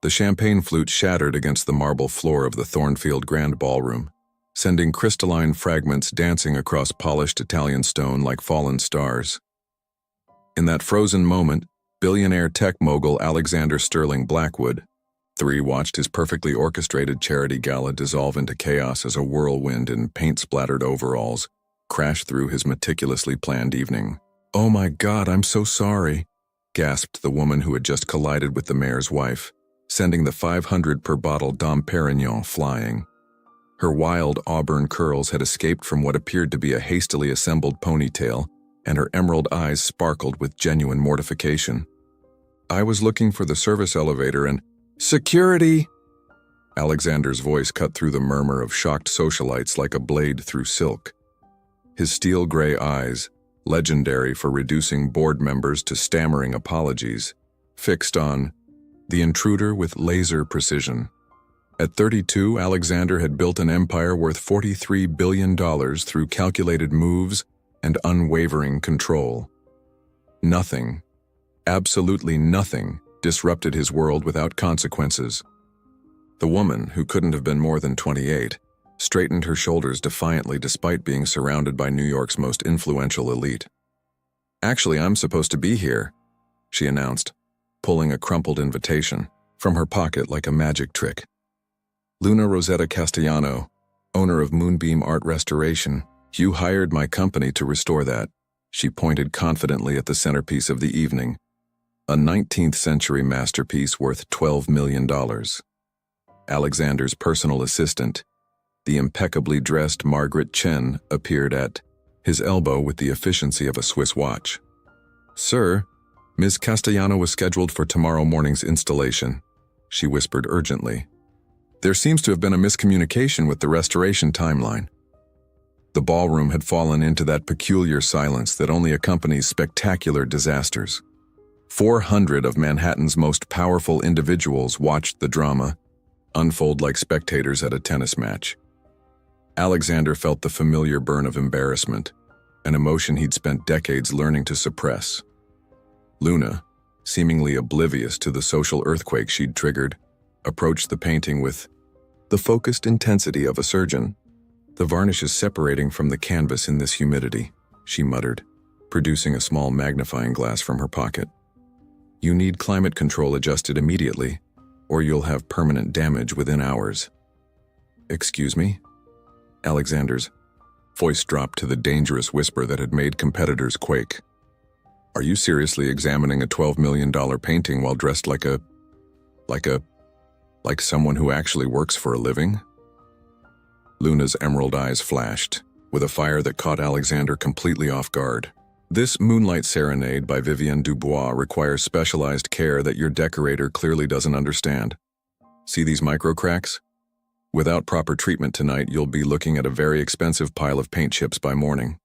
The champagne flute shattered against the marble floor of the Thornfield Grand Ballroom, sending crystalline fragments dancing across polished Italian stone like fallen stars. In that frozen moment, billionaire tech mogul Alexander Sterling Blackwood III watched his perfectly orchestrated charity gala dissolve into chaos as a whirlwind in paint-splattered overalls crashed through his meticulously planned evening. "Oh my God, I'm so sorry," gasped the woman who had just collided with the mayor's wife, sending the 500 per bottle Dom Perignon flying. Her wild auburn curls had escaped from what appeared to be a hastily assembled ponytail, and her emerald eyes sparkled with genuine mortification. "I was looking for the service elevator and—" "Security!" Alexander's voice cut through the murmur of shocked socialites like a blade through silk. His steel-gray eyes, legendary for reducing board members to stammering apologies, fixed on the intruder with laser precision. At 32, Alexander had built an empire worth $43 billion through calculated moves and unwavering control. Nothing, absolutely nothing, disrupted his world without consequences. The woman, who couldn't have been more than 28, straightened her shoulders defiantly despite being surrounded by New York's most influential elite. "Actually, I'm supposed to be here," she announced, pulling a crumpled invitation from her pocket like a magic trick. "Luna Rosetta Castellano, owner of Moonbeam Art Restoration, you hired my company to restore that." She pointed confidently at the centerpiece of the evening, a 19th century masterpiece worth $12 million. Alexander's personal assistant, the impeccably dressed Margaret Chen, appeared at his elbow with the efficiency of a Swiss watch. "Sir, Ms. Castellano was scheduled for tomorrow morning's installation," she whispered urgently. "There seems to have been a miscommunication with the restoration timeline." The ballroom had fallen into that peculiar silence that only accompanies spectacular disasters. 400 of Manhattan's most powerful individuals watched the drama unfold like spectators at a tennis match. Alexander felt the familiar burn of embarrassment, an emotion he'd spent decades learning to suppress. Luna, seemingly oblivious to the social earthquake she'd triggered, approached the painting with the focused intensity of a surgeon. "The varnish is separating from the canvas in this humidity," she muttered, producing a small magnifying glass from her pocket. "You need climate control adjusted immediately, or you'll have permanent damage within hours." "Excuse me?" Alexander's voice dropped to the dangerous whisper that had made competitors quake. "Are you seriously examining a $12 million painting while dressed like someone who actually works for a living?" Luna's emerald eyes flashed, with a fire that caught Alexander completely off guard. "This Moonlight Serenade by Vivienne Dubois requires specialized care that your decorator clearly doesn't understand. See these micro cracks? Without proper treatment tonight, you'll be looking at a very expensive pile of paint chips by morning."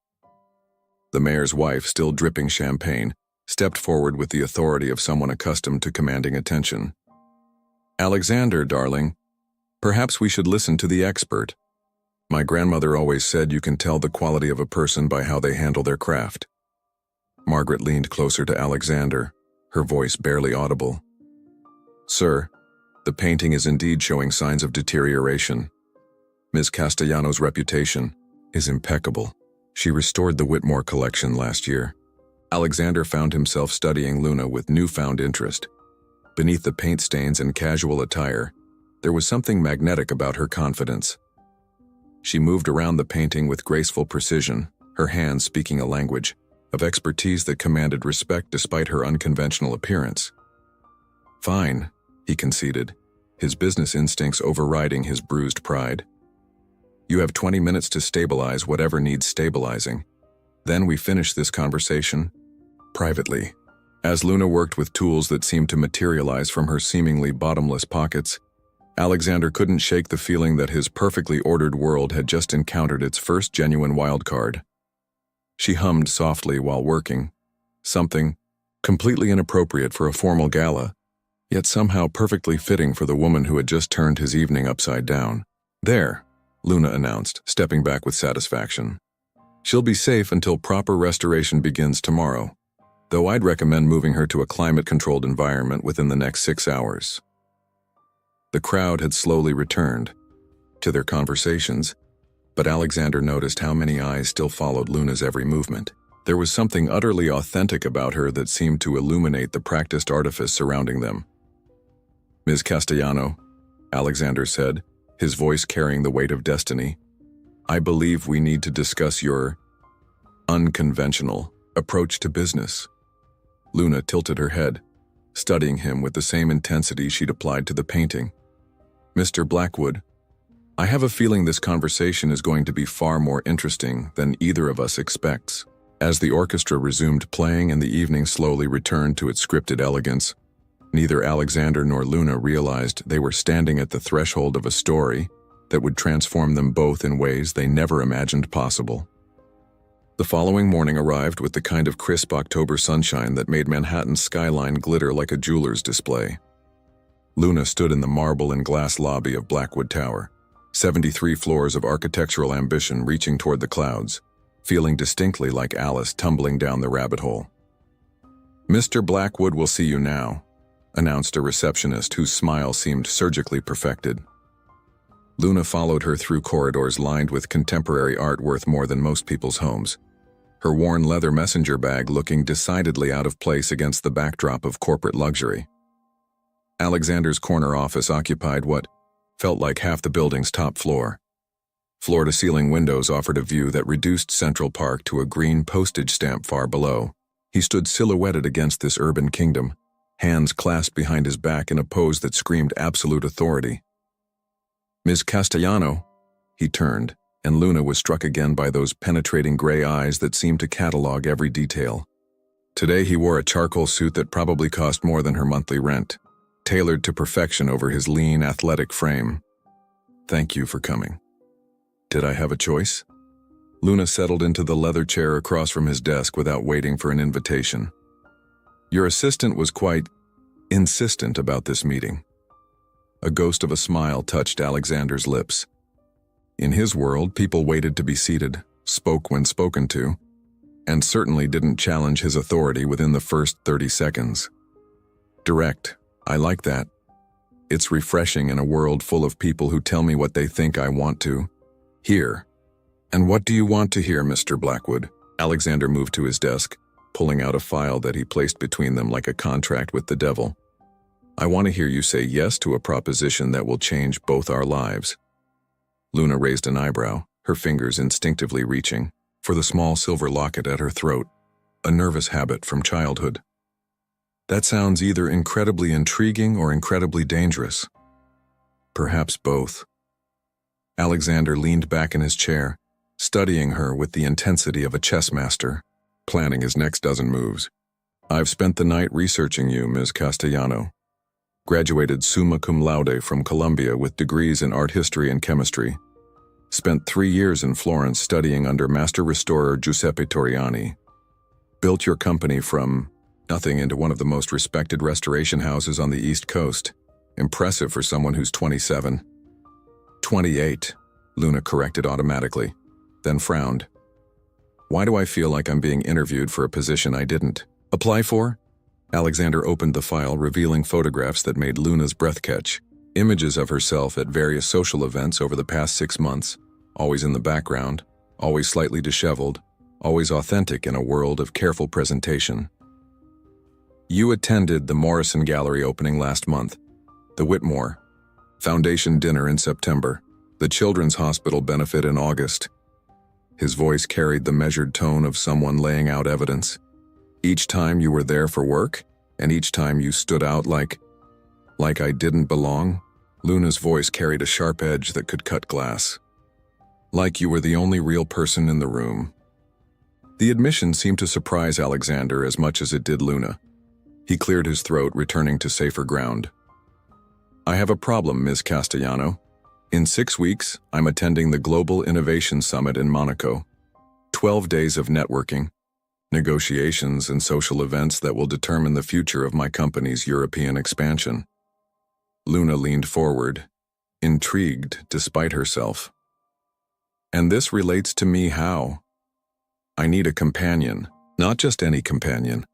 The mayor's wife, still dripping champagne, stepped forward with the authority of someone accustomed to commanding attention. "Alexander, darling, perhaps we should listen to the expert. My grandmother always said you can tell the quality of a person by how they handle their craft." Margaret leaned closer to Alexander, her voice barely audible. "Sir, the painting is indeed showing signs of deterioration. Ms. Castellano's reputation is impeccable. She restored the Whitmore collection last year." Alexander found himself studying Luna with newfound interest. Beneath the paint stains and casual attire, there was something magnetic about her confidence. She moved around the painting with graceful precision, her hands speaking a language of expertise that commanded respect despite her unconventional appearance. "Fine," he conceded, his business instincts overriding his bruised pride. "You have 20 minutes to stabilize whatever needs stabilizing. Then we finish this conversation privately." As Luna worked with tools that seemed to materialize from her seemingly bottomless pockets, Alexander couldn't shake the feeling that his perfectly ordered world had just encountered its first genuine wildcard. She hummed softly while working, something completely inappropriate for a formal gala, yet somehow perfectly fitting for the woman who had just turned his evening upside down. "There," Luna announced, stepping back with satisfaction. "She'll be safe until proper restoration begins tomorrow, though I'd recommend moving her to a climate-controlled environment within the next 6 hours." The crowd had slowly returned to their conversations, but Alexander noticed how many eyes still followed Luna's every movement. There was something utterly authentic about her that seemed to illuminate the practiced artifice surrounding them. "Ms. Castellano," Alexander said, his voice carrying the weight of destiny, "I believe we need to discuss your unconventional approach to business." Luna tilted her head, studying him with the same intensity she'd applied to the painting. "Mr. Blackwood, I have a feeling this conversation is going to be far more interesting than either of us expects." As the orchestra resumed playing and the evening slowly returned to its scripted elegance, neither Alexander nor Luna realized they were standing at the threshold of a story that would transform them both in ways they never imagined possible. The following morning arrived with the kind of crisp October sunshine that made Manhattan's skyline glitter like a jeweler's display. Luna stood in the marble and glass lobby of Blackwood Tower, 73 floors of architectural ambition reaching toward the clouds, feeling distinctly like Alice tumbling down the rabbit hole. "Mr. Blackwood will see you now," announced a receptionist whose smile seemed surgically perfected. Luna followed her through corridors lined with contemporary art worth more than most people's homes, her worn leather messenger bag looking decidedly out of place against the backdrop of corporate luxury. Alexander's corner office occupied what felt like half the building's top floor. Floor-to-ceiling windows offered a view that reduced Central Park to a green postage stamp far below. He stood silhouetted against this urban kingdom, hands clasped behind his back in a pose that screamed absolute authority. "Ms. Castellano," he turned, and Luna was struck again by those penetrating gray eyes that seemed to catalog every detail. Today he wore a charcoal suit that probably cost more than her monthly rent, tailored to perfection over his lean, athletic frame. "Thank you for coming. Did I have a choice?" Luna settled into the leather chair across from his desk without waiting for an invitation. "Your assistant was quite insistent about this meeting." A ghost of a smile touched Alexander's lips. In his world, people waited to be seated, spoke when spoken to, and certainly didn't challenge his authority within the first 30 seconds. Direct, I like that. It's refreshing in a world full of people who tell me what they think I want to hear. "And what do you want to hear, Mr. Blackwood?" Alexander moved to his desk, pulling out a file that he placed between them like a contract with the devil. "I want to hear you say yes to a proposition that will change both our lives." Luna raised an eyebrow, her fingers instinctively reaching for the small silver locket at her throat, a nervous habit from childhood. "That sounds either incredibly intriguing or incredibly dangerous. Perhaps both." Alexander leaned back in his chair, studying her with the intensity of a chess master, planning his next dozen moves. "I've spent the night researching you, Ms. Castellano. Graduated summa cum laude from Columbia with degrees in art history and chemistry. Spent 3 years in Florence studying under master restorer Giuseppe Torriani. Built your company from nothing into one of the most respected restoration houses on the East Coast. Impressive for someone who's 27. 28, Luna corrected automatically, then frowned. "Why do I feel like I'm being interviewed for a position I didn't apply for?" Alexander opened the file, revealing photographs that made Luna's breath catch. Images of herself at various social events over the past 6 months, always in the background, always slightly disheveled, always authentic in a world of careful presentation. "You attended the Morrison Gallery opening last month, the Whitmore Foundation dinner in September, the Children's Hospital benefit in August." His voice carried the measured tone of someone laying out evidence. "Each time you were there for work, and each time you stood out like I didn't belong." Luna's voice carried a sharp edge that could cut glass. "Like you were the only real person in the room." The admission seemed to surprise Alexander as much as it did Luna. He cleared his throat, returning to safer ground. "I have a problem, Ms. Castellano. In 6 weeks, I'm attending the Global Innovation Summit in Monaco. 12 days of networking, negotiations, and social events that will determine the future of my company's European expansion." Luna leaned forward, intrigued despite herself. "And this relates to me how? I need a companion, not just any companion,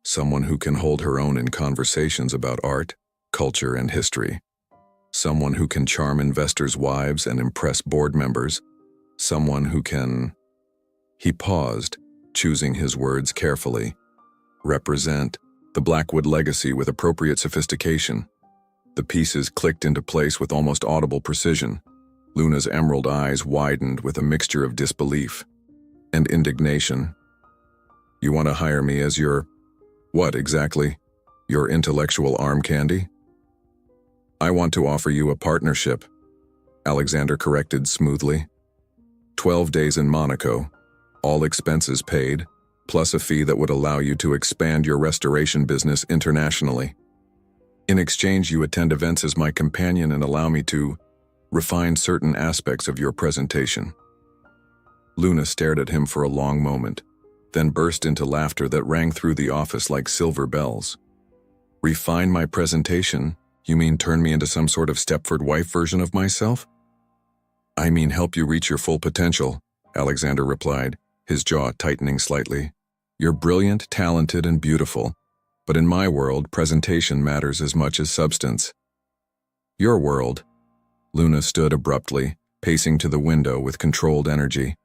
someone who can hold her own in conversations about art, culture, and history. Someone who can charm investors' wives and impress board members. Someone who can... He paused, choosing his words carefully. Represent the Blackwood legacy with appropriate sophistication. The pieces clicked into place with almost audible precision. Luna's emerald eyes widened with a mixture of disbelief and indignation. You want to hire me as your... What exactly? Your intellectual arm candy? I want to offer you a partnership, Alexander corrected smoothly. 12 days in Monaco, all expenses paid, plus a fee that would allow you to expand your restoration business internationally. In exchange, you attend events as my companion and allow me to refine certain aspects of your presentation. Luna stared at him for a long moment, then burst into laughter that rang through the office like silver bells. Refine my presentation? You mean turn me into some sort of Stepford wife version of myself? I mean help you reach your full potential, Alexander replied, his jaw tightening slightly. You're brilliant, talented, and beautiful, but in my world, presentation matters as much as substance. Your world. Luna stood abruptly, pacing to the window with controlled energy.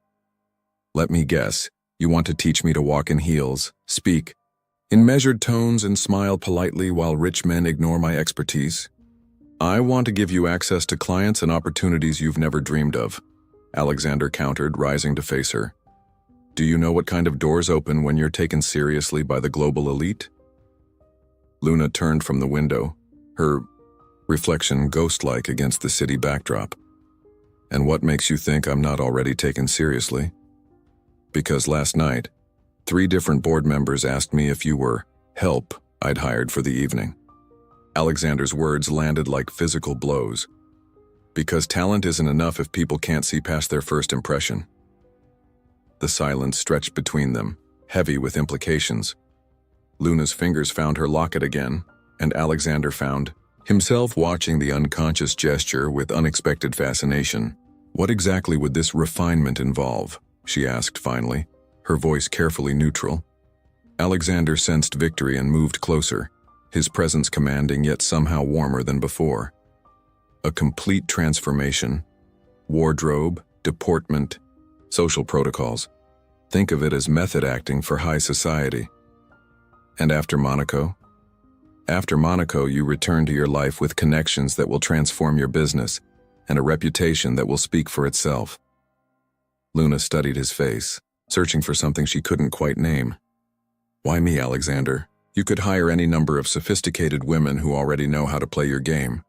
Let me guess, you want to teach me to walk in heels, speak in measured tones, and smile politely while rich men ignore my expertise? I want to give you access to clients and opportunities you've never dreamed of, Alexander countered, rising to face her. Do you know what kind of doors open when you're taken seriously by the global elite? Luna turned from the window, her reflection ghost-like against the city backdrop. And what makes you think I'm not already taken seriously? Because last night, 3 different board members asked me if you were help I'd hired for the evening. Alexander's words landed like physical blows. Because talent isn't enough if people can't see past their first impression. The silence stretched between them, heavy with implications. Luna's fingers found her locket again, and Alexander found himself watching the unconscious gesture with unexpected fascination. What exactly would this refinement involve? She asked finally, her voice carefully neutral. Alexander sensed victory and moved closer, his presence commanding yet somehow warmer than before. A complete transformation. Wardrobe, deportment, social protocols. Think of it as method acting for high society. And after Monaco? After Monaco, you return to your life with connections that will transform your business and a reputation that will speak for itself. Luna studied his face, searching for something she couldn't quite name. Why me, Alexander? You could hire any number of sophisticated women who already know how to play your game.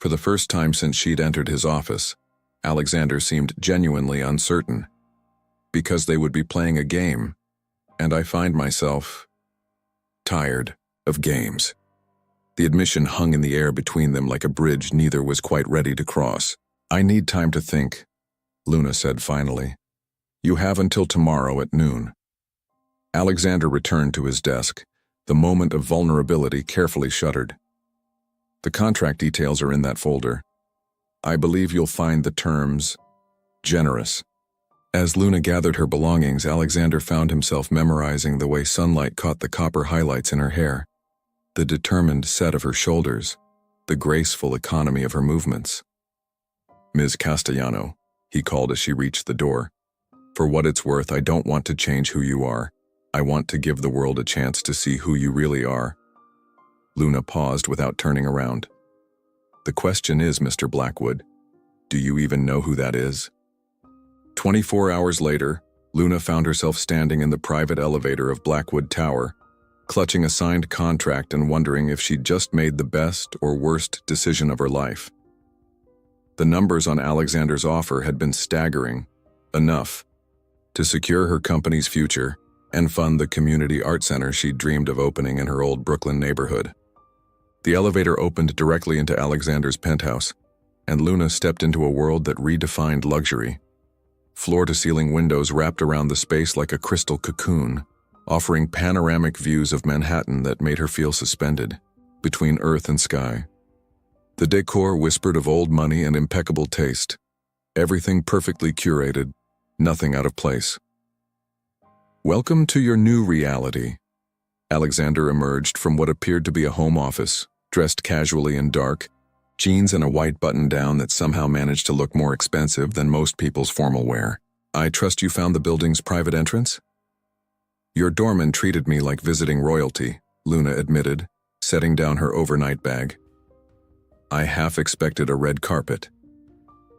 For the first time since she'd entered his office, Alexander seemed genuinely uncertain. Because they would be playing a game, and I find myself tired of games. The admission hung in the air between them like a bridge neither was quite ready to cross. I need time to think, Luna said finally. You have until tomorrow at noon. Alexander returned to his desk, the moment of vulnerability carefully shuttered. The contract details are in that folder. I believe you'll find the terms generous. As Luna gathered her belongings, Alexander found himself memorizing the way sunlight caught the copper highlights in her hair, the determined set of her shoulders, the graceful economy of her movements. Ms. Castellano, he called as she reached the door. For what it's worth, I don't want to change who you are. I want to give the world a chance to see who you really are. Luna paused without turning around. The question is, Mr. Blackwood, do you even know who that is? 24 hours later, Luna found herself standing in the private elevator of Blackwood Tower, clutching a signed contract and wondering if she'd just made the best or worst decision of her life. The numbers on Alexander's offer had been staggering, enough to secure her company's future and fund the community art center she'd dreamed of opening in her old Brooklyn neighborhood. The elevator opened directly into Alexander's penthouse, and Luna stepped into a world that redefined luxury. Floor-to-ceiling windows wrapped around the space like a crystal cocoon, offering panoramic views of Manhattan that made her feel suspended between earth and sky. The decor whispered of old money and impeccable taste. Everything perfectly curated, nothing out of place. Welcome to your new reality. Alexander emerged from what appeared to be a home office, dressed casually in dark, jeans and a white button-down that somehow managed to look more expensive than most people's formal wear. "I trust you found the building's private entrance?" "Your doorman treated me like visiting royalty," Luna admitted, setting down her overnight bag. "I half expected a red carpet.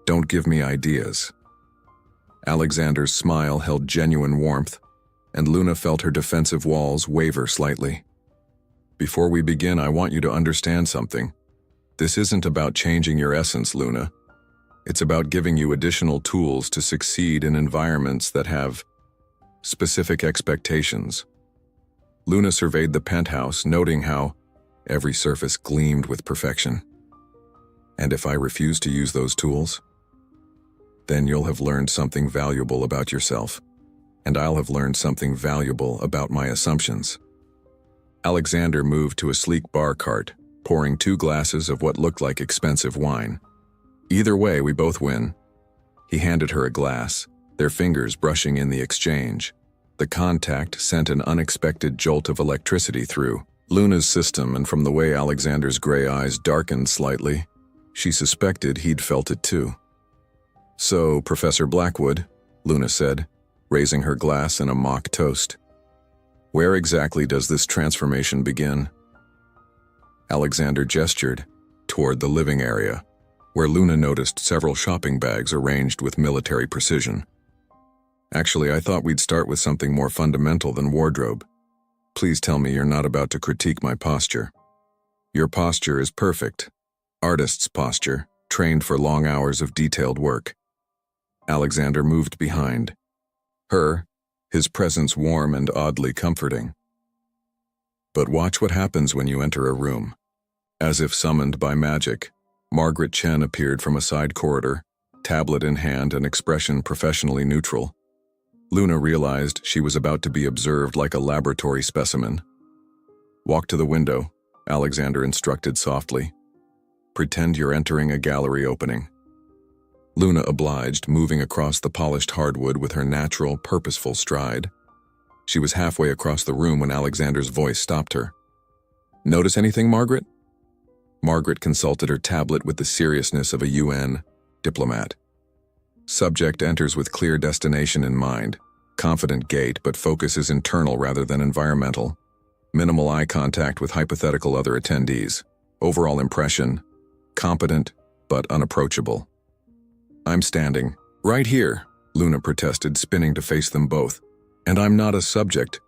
Don't give me ideas." Alexander's smile held genuine warmth, and Luna felt her defensive walls waver slightly. "Before we begin, I want you to understand something. This isn't about changing your essence, Luna. It's about giving you additional tools to succeed in environments that have specific expectations." Luna surveyed the penthouse, noting how every surface gleamed with perfection. "And if I refuse to use those tools? Then you'll have learned something valuable about yourself, and I'll have learned something valuable about my assumptions." Alexander moved to a sleek bar cart, pouring 2 glasses of what looked like expensive wine. "Either way, we both win." He handed her a glass, their fingers brushing in the exchange. The contact sent an unexpected jolt of electricity through Luna's system, and from the way Alexander's gray eyes darkened slightly, she suspected he'd felt it too. "So, Professor Blackwood," Luna said, raising her glass in a mock toast, "where exactly does this transformation begin?" Alexander gestured toward the living area, where Luna noticed several shopping bags arranged with military precision. "Actually, I thought we'd start with something more fundamental than wardrobe. Please tell me you're not about to critique my posture." "Your posture is perfect. Artist's posture, trained for long hours of detailed work." Alexander moved behind her, his presence warm and oddly comforting. "But watch what happens when you enter a room." As if summoned by magic, Margaret Chen appeared from a side corridor, tablet in hand and expression professionally neutral. Luna realized she was about to be observed like a laboratory specimen. "Walk to the window," Alexander instructed softly. "Pretend you're entering a gallery opening." Luna obliged, moving across the polished hardwood with her natural, purposeful stride. She was halfway across the room when Alexander's voice stopped her. "Notice anything, Margaret?" Margaret consulted her tablet with the seriousness of a UN diplomat. "Subject enters with clear destination in mind. Confident gait, but focus is internal rather than environmental. Minimal eye contact with hypothetical other attendees. Overall impression, competent but unapproachable." "I'm standing right here," Luna protested, spinning to face them both. "And I'm not a subject."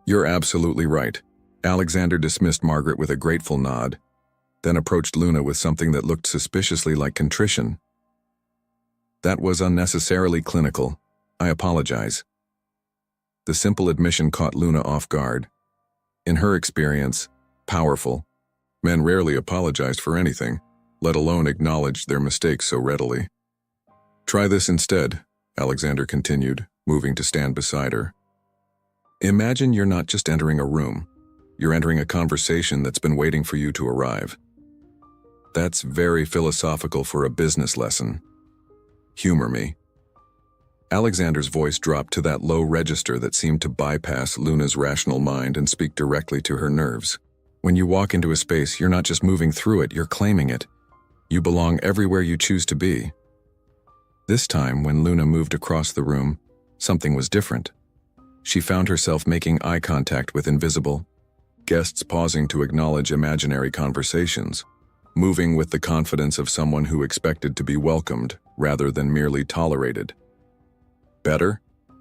"You're absolutely right." Alexander dismissed Margaret with a grateful nod, then approached Luna with something that looked suspiciously like contrition. "That was unnecessarily clinical. I apologize." The simple admission caught Luna off guard. In her experience, powerful men rarely apologized for anything, let alone acknowledged their mistakes so readily. "Try this instead," Alexander continued, moving to stand beside her. "Imagine you're not just entering a room. You're entering a conversation that's been waiting for you to arrive." "That's very philosophical for a business lesson. Humor me." Alexander's voice dropped to that low register that seemed to bypass Luna's rational mind and speak directly to her nerves. "When you walk into a space, you're not just moving through it, you're claiming it. You belong everywhere you choose to be." This time, when Luna moved across the room, something was different. She found herself making eye contact with invisible guests, pausing to acknowledge imaginary conversations, moving with the confidence of someone who expected to be welcomed rather than merely tolerated. "Better?"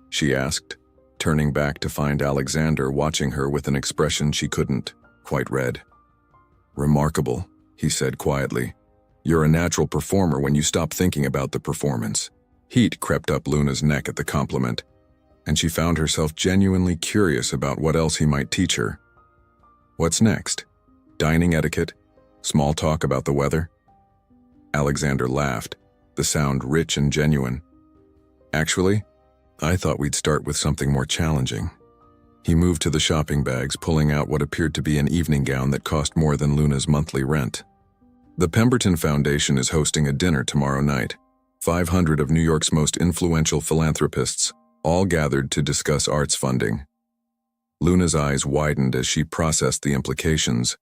she asked, turning back to find Alexander watching her with an expression she couldn't quite read. "Remarkable," he said quietly. "You're a natural performer when you stop thinking about the performance." Heat crept up Luna's neck at the compliment, and she found herself genuinely curious about what else he might teach her. "What's next? Dining etiquette? Small talk about the weather?" Alexander laughed, the sound rich and genuine. "Actually, I thought we'd start with something more challenging." He moved to the shopping bags, pulling out what appeared to be an evening gown that cost more than Luna's monthly rent. "The Pemberton Foundation is hosting a dinner tomorrow night. 500 of New York's most influential philanthropists, all gathered to discuss arts funding." Luna's eyes widened as she processed the implications.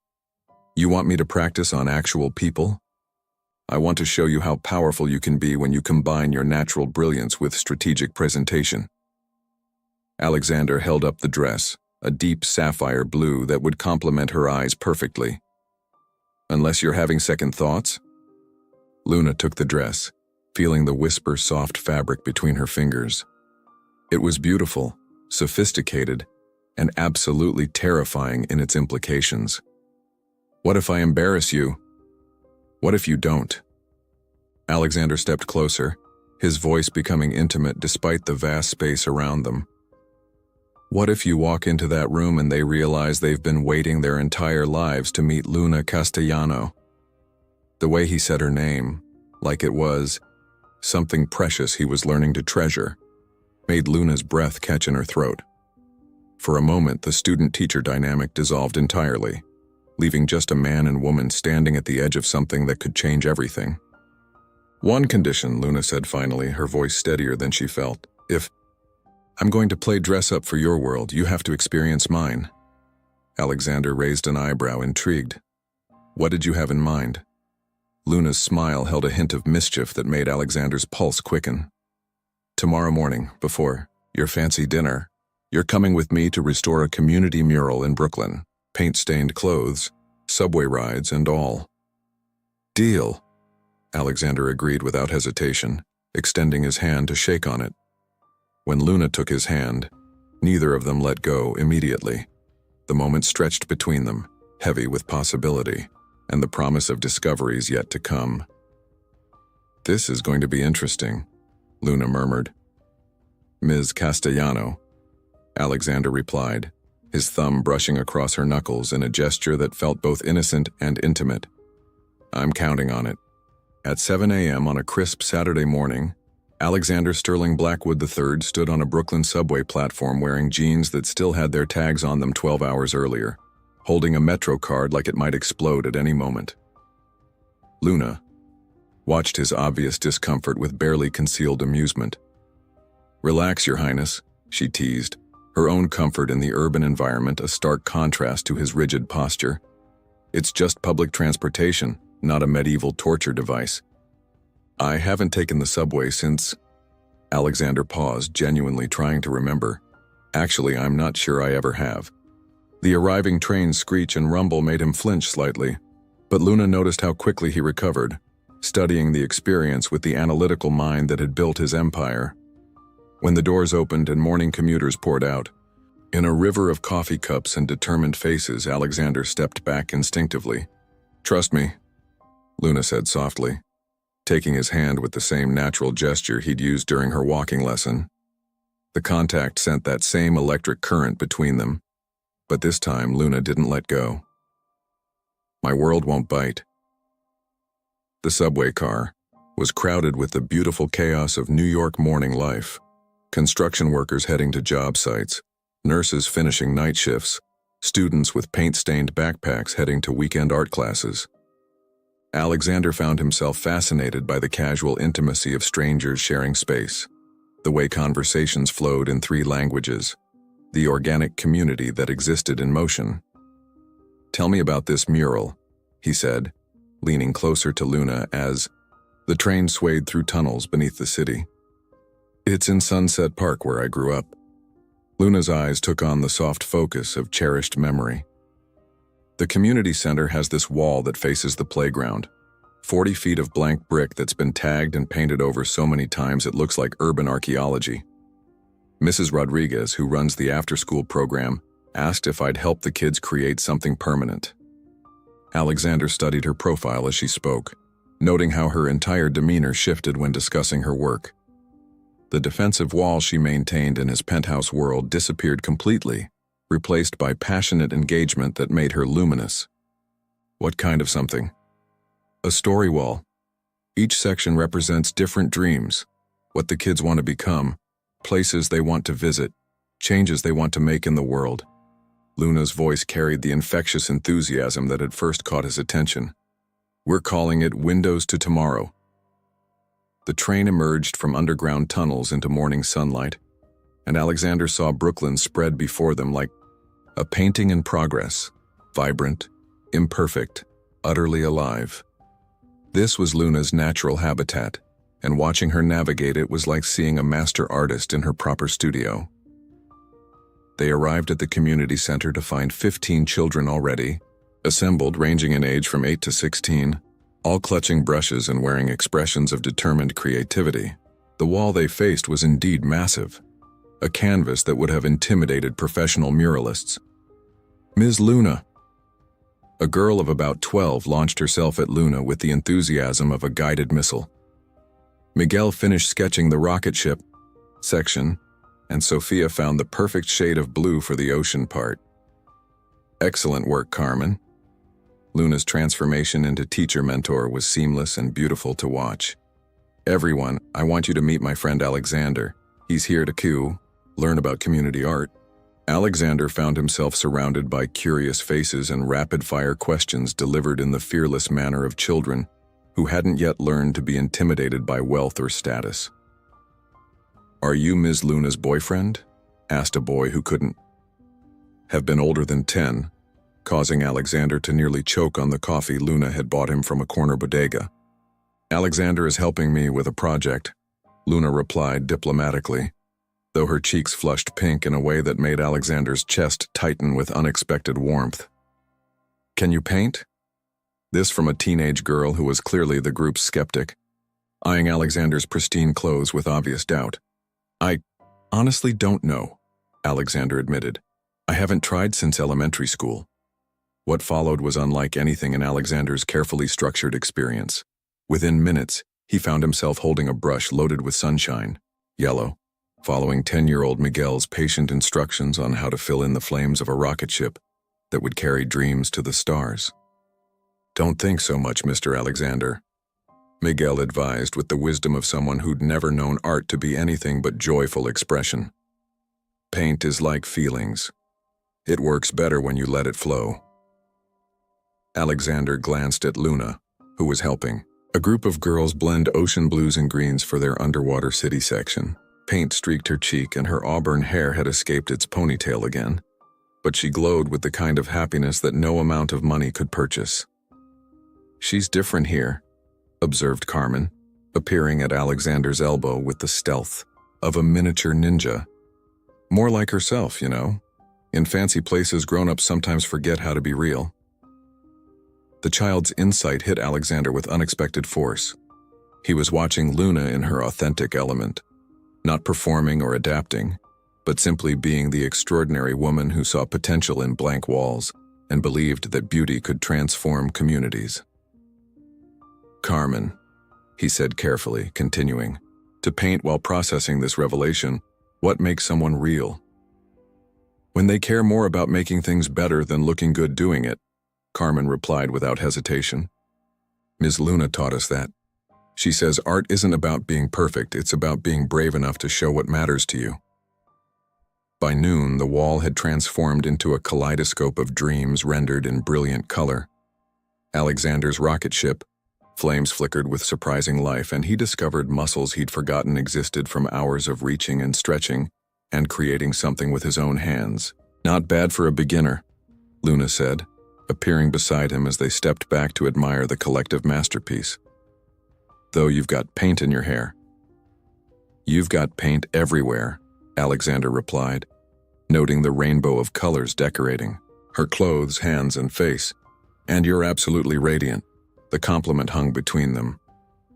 "You want me to practice on actual people? I want to show you how powerful you can be when you combine your natural brilliance with strategic presentation." Alexander held up the dress, a deep sapphire blue that would complement her eyes perfectly. "Unless you're having second thoughts?" Luna took the dress, feeling the whisper-soft fabric between her fingers. It was beautiful, sophisticated, and absolutely terrifying in its implications. "What if I embarrass you? What if you don't?" Alexander stepped closer, his voice becoming intimate despite the vast space around them. "What if you walk into that room and they realize they've been waiting their entire lives to meet Luna Castellano?" The way he said her name, like it was something precious he was learning to treasure, made Luna's breath catch in her throat. For a moment, the student-teacher dynamic dissolved entirely, leaving just a man and woman standing at the edge of something that could change everything. "One condition," Luna said finally, her voice steadier than she felt. "If I'm going to play dress-up for your world, you have to experience mine." Alexander raised an eyebrow, intrigued. "What did you have in mind?" Luna's smile held a hint of mischief that made Alexander's pulse quicken. "Tomorrow morning, before your fancy dinner, you're coming with me to restore a community mural in Brooklyn. Paint-stained clothes, subway rides, and all." "Deal," Alexander agreed without hesitation, extending his hand to shake on it. When Luna took his hand, neither of them let go immediately. The moment stretched between them, heavy with possibility, and the promise of discoveries yet to come. "This is going to be interesting," Luna murmured. "Ms. Castellano," Alexander replied, his thumb brushing across her knuckles in a gesture that felt both innocent and intimate. "I'm counting on it." At 7 a.m. on a crisp Saturday morning, Alexander Sterling Blackwood III stood on a Brooklyn subway platform wearing jeans that still had their tags on them 12 hours earlier, holding a Metro card like it might explode at any moment. Luna watched his obvious discomfort with barely concealed amusement. "Relax, Your Highness," she teased, her own comfort in the urban environment a stark contrast to his rigid posture. "It's just public transportation, not a medieval torture device." "I haven't taken the subway since—" Alexander paused, genuinely trying to remember. "Actually, I'm not sure I ever have." The arriving train's screech and rumble made him flinch slightly, but Luna noticed how quickly he recovered, studying the experience with the analytical mind that had built his empire. When the doors opened and morning commuters poured out, in a river of coffee cups and determined faces, Alexander stepped back instinctively. "Trust me," Luna said softly, taking his hand with the same natural gesture he'd used during her walking lesson. The contact sent that same electric current between them, but this time Luna didn't let go. "My world won't bite." The subway car was crowded with the beautiful chaos of New York morning life. Construction workers heading to job sites, nurses finishing night shifts, students with paint-stained backpacks heading to weekend art classes. Alexander found himself fascinated by the casual intimacy of strangers sharing space, the way conversations flowed in 3 languages, the organic community that existed in motion. "Tell me about this mural," he said, leaning closer to Luna as the train swayed through tunnels beneath the city. "It's in Sunset Park where I grew up." Luna's eyes took on the soft focus of cherished memory. "The community center has this wall that faces the playground, 40 feet of blank brick that's been tagged and painted over so many times it looks like urban archaeology. Mrs. Rodriguez, who runs the after-school program, asked if I'd help the kids create something permanent." Alexander studied her profile as she spoke, noting how her entire demeanor shifted when discussing her work. The defensive wall she maintained in his penthouse world disappeared completely, replaced by passionate engagement that made her luminous. "What kind of something?" "A story wall. Each section represents different dreams, what the kids want to become, places they want to visit, changes they want to make in the world." Luna's voice carried the infectious enthusiasm that had first caught his attention. "We're calling it Windows to Tomorrow." The train emerged from underground tunnels into morning sunlight, and Alexander saw Brooklyn spread before them like a painting in progress, vibrant, imperfect, utterly alive. This was Luna's natural habitat, and watching her navigate it was like seeing a master artist in her proper studio. They arrived at the community center to find 15 children already, assembled ranging in age from 8 to 16, all clutching brushes and wearing expressions of determined creativity. The wall they faced was indeed massive, a canvas that would have intimidated professional muralists. "Ms. Luna." A girl of about 12 launched herself at Luna with the enthusiasm of a guided missile. Miguel finished sketching the rocket ship section, and Sophia found the perfect shade of blue for the ocean part. "Excellent work, Carmen." Luna's transformation into teacher mentor was seamless and beautiful to watch. "Everyone, I want you to meet my friend Alexander. He's here to learn about community art." Alexander found himself surrounded by curious faces and rapid-fire questions delivered in the fearless manner of children who hadn't yet learned to be intimidated by wealth or status. "Are you Ms. Luna's boyfriend?" asked a boy who couldn't have been older than 10, causing Alexander to nearly choke on the coffee Luna had bought him from a corner bodega. "Alexander is helping me with a project," Luna replied diplomatically, though her cheeks flushed pink in a way that made Alexander's chest tighten with unexpected warmth. "Can you paint?" This from a teenage girl who was clearly the group's skeptic, eyeing Alexander's pristine clothes with obvious doubt. "I honestly don't know," Alexander admitted. "I haven't tried since elementary school." What followed was unlike anything in Alexander's carefully structured experience. Within minutes, he found himself holding a brush loaded with sunshine, yellow, following 10-year-old Miguel's patient instructions on how to fill in the flames of a rocket ship that would carry dreams to the stars. "Don't think so much, Mr. Alexander," Miguel advised with the wisdom of someone who'd never known art to be anything but joyful expression. "Paint is like feelings. It works better when you let it flow." Alexander glanced at Luna, who was helping. A group of girls blend ocean blues and greens for their underwater city section. Paint streaked her cheek and her auburn hair had escaped its ponytail again, but she glowed with the kind of happiness that no amount of money could purchase. "She's different here," observed Carmen, appearing at Alexander's elbow with the stealth of a miniature ninja. "More like herself, you know. In fancy places, grown-ups sometimes forget how to be real." The child's insight hit Alexander with unexpected force. He was watching Luna in her authentic element, not performing or adapting, but simply being the extraordinary woman who saw potential in blank walls and believed that beauty could transform communities. "Carmen," he said carefully, continuing, "to paint while processing this revelation, what makes someone real? When they care more about making things better than looking good doing it," Carmen replied without hesitation. "Ms. Luna taught us that. She says art isn't about being perfect, it's about being brave enough to show what matters to you." By noon, the wall had transformed into a kaleidoscope of dreams rendered in brilliant color. Alexander's rocket ship, flames flickered with surprising life, and he discovered muscles he'd forgotten existed from hours of reaching and stretching and creating something with his own hands. "Not bad for a beginner," Luna said, appearing beside him as they stepped back to admire the collective masterpiece. "Though you've got paint in your hair." "You've got paint everywhere," Alexander replied, noting the rainbow of colors decorating her clothes, hands, and face. "And you're absolutely radiant." The compliment hung between them,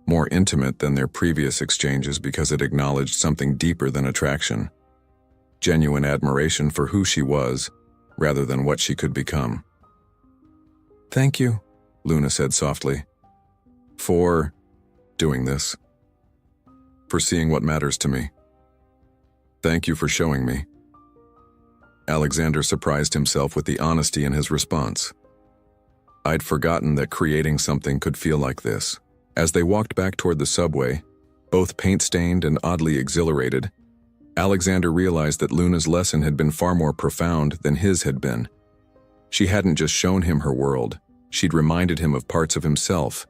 more intimate than their previous exchanges because it acknowledged something deeper than attraction. Genuine admiration for who she was, rather than what she could become. "Thank you," Luna said softly. "For doing this. For seeing what matters to me. Thank you for showing me." Alexander surprised himself with the honesty in his response. "I'd forgotten that creating something could feel like this." As they walked back toward the subway, both paint-stained and oddly exhilarated, Alexander realized that Luna's lesson had been far more profound than his had been. She hadn't just shown him her world, she'd reminded him of parts of himself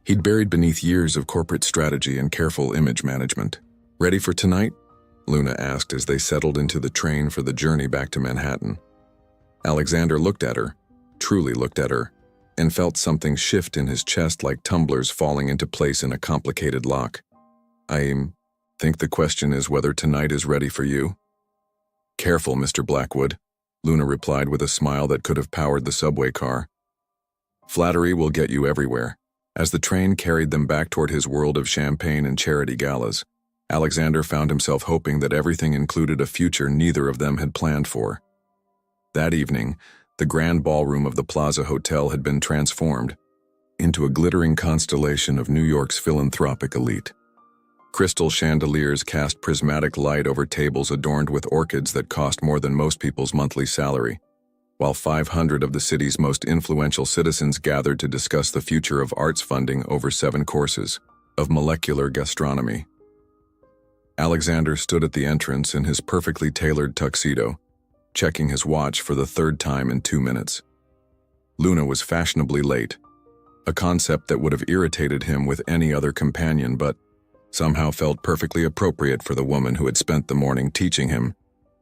he'd buried beneath years of corporate strategy and careful image management. "Ready for tonight?" Luna asked as they settled into the train for the journey back to Manhattan. Alexander looked at her, truly looked at her, and felt something shift in his chest like tumblers falling into place in a complicated lock. "I think the question is whether tonight is ready for you." "Careful, Mr. Blackwood," Luna replied with a smile that could have powered the subway car. Flattery will get you everywhere. As the train carried them back toward his world of champagne and charity galas, Alexander found himself hoping that everything included a future neither of them had planned for. That evening, the grand ballroom of the Plaza Hotel had been transformed into a glittering constellation of New York's philanthropic elite. Crystal chandeliers cast prismatic light over tables adorned with orchids that cost more than most people's monthly salary, while 500 of the city's most influential citizens gathered to discuss the future of arts funding over 7 courses of molecular gastronomy. Alexander stood at the entrance in his perfectly tailored tuxedo, checking his watch for the 3rd time in 2 minutes. Luna was fashionably late, a concept that would have irritated him with any other companion but somehow felt perfectly appropriate for the woman who had spent the morning teaching him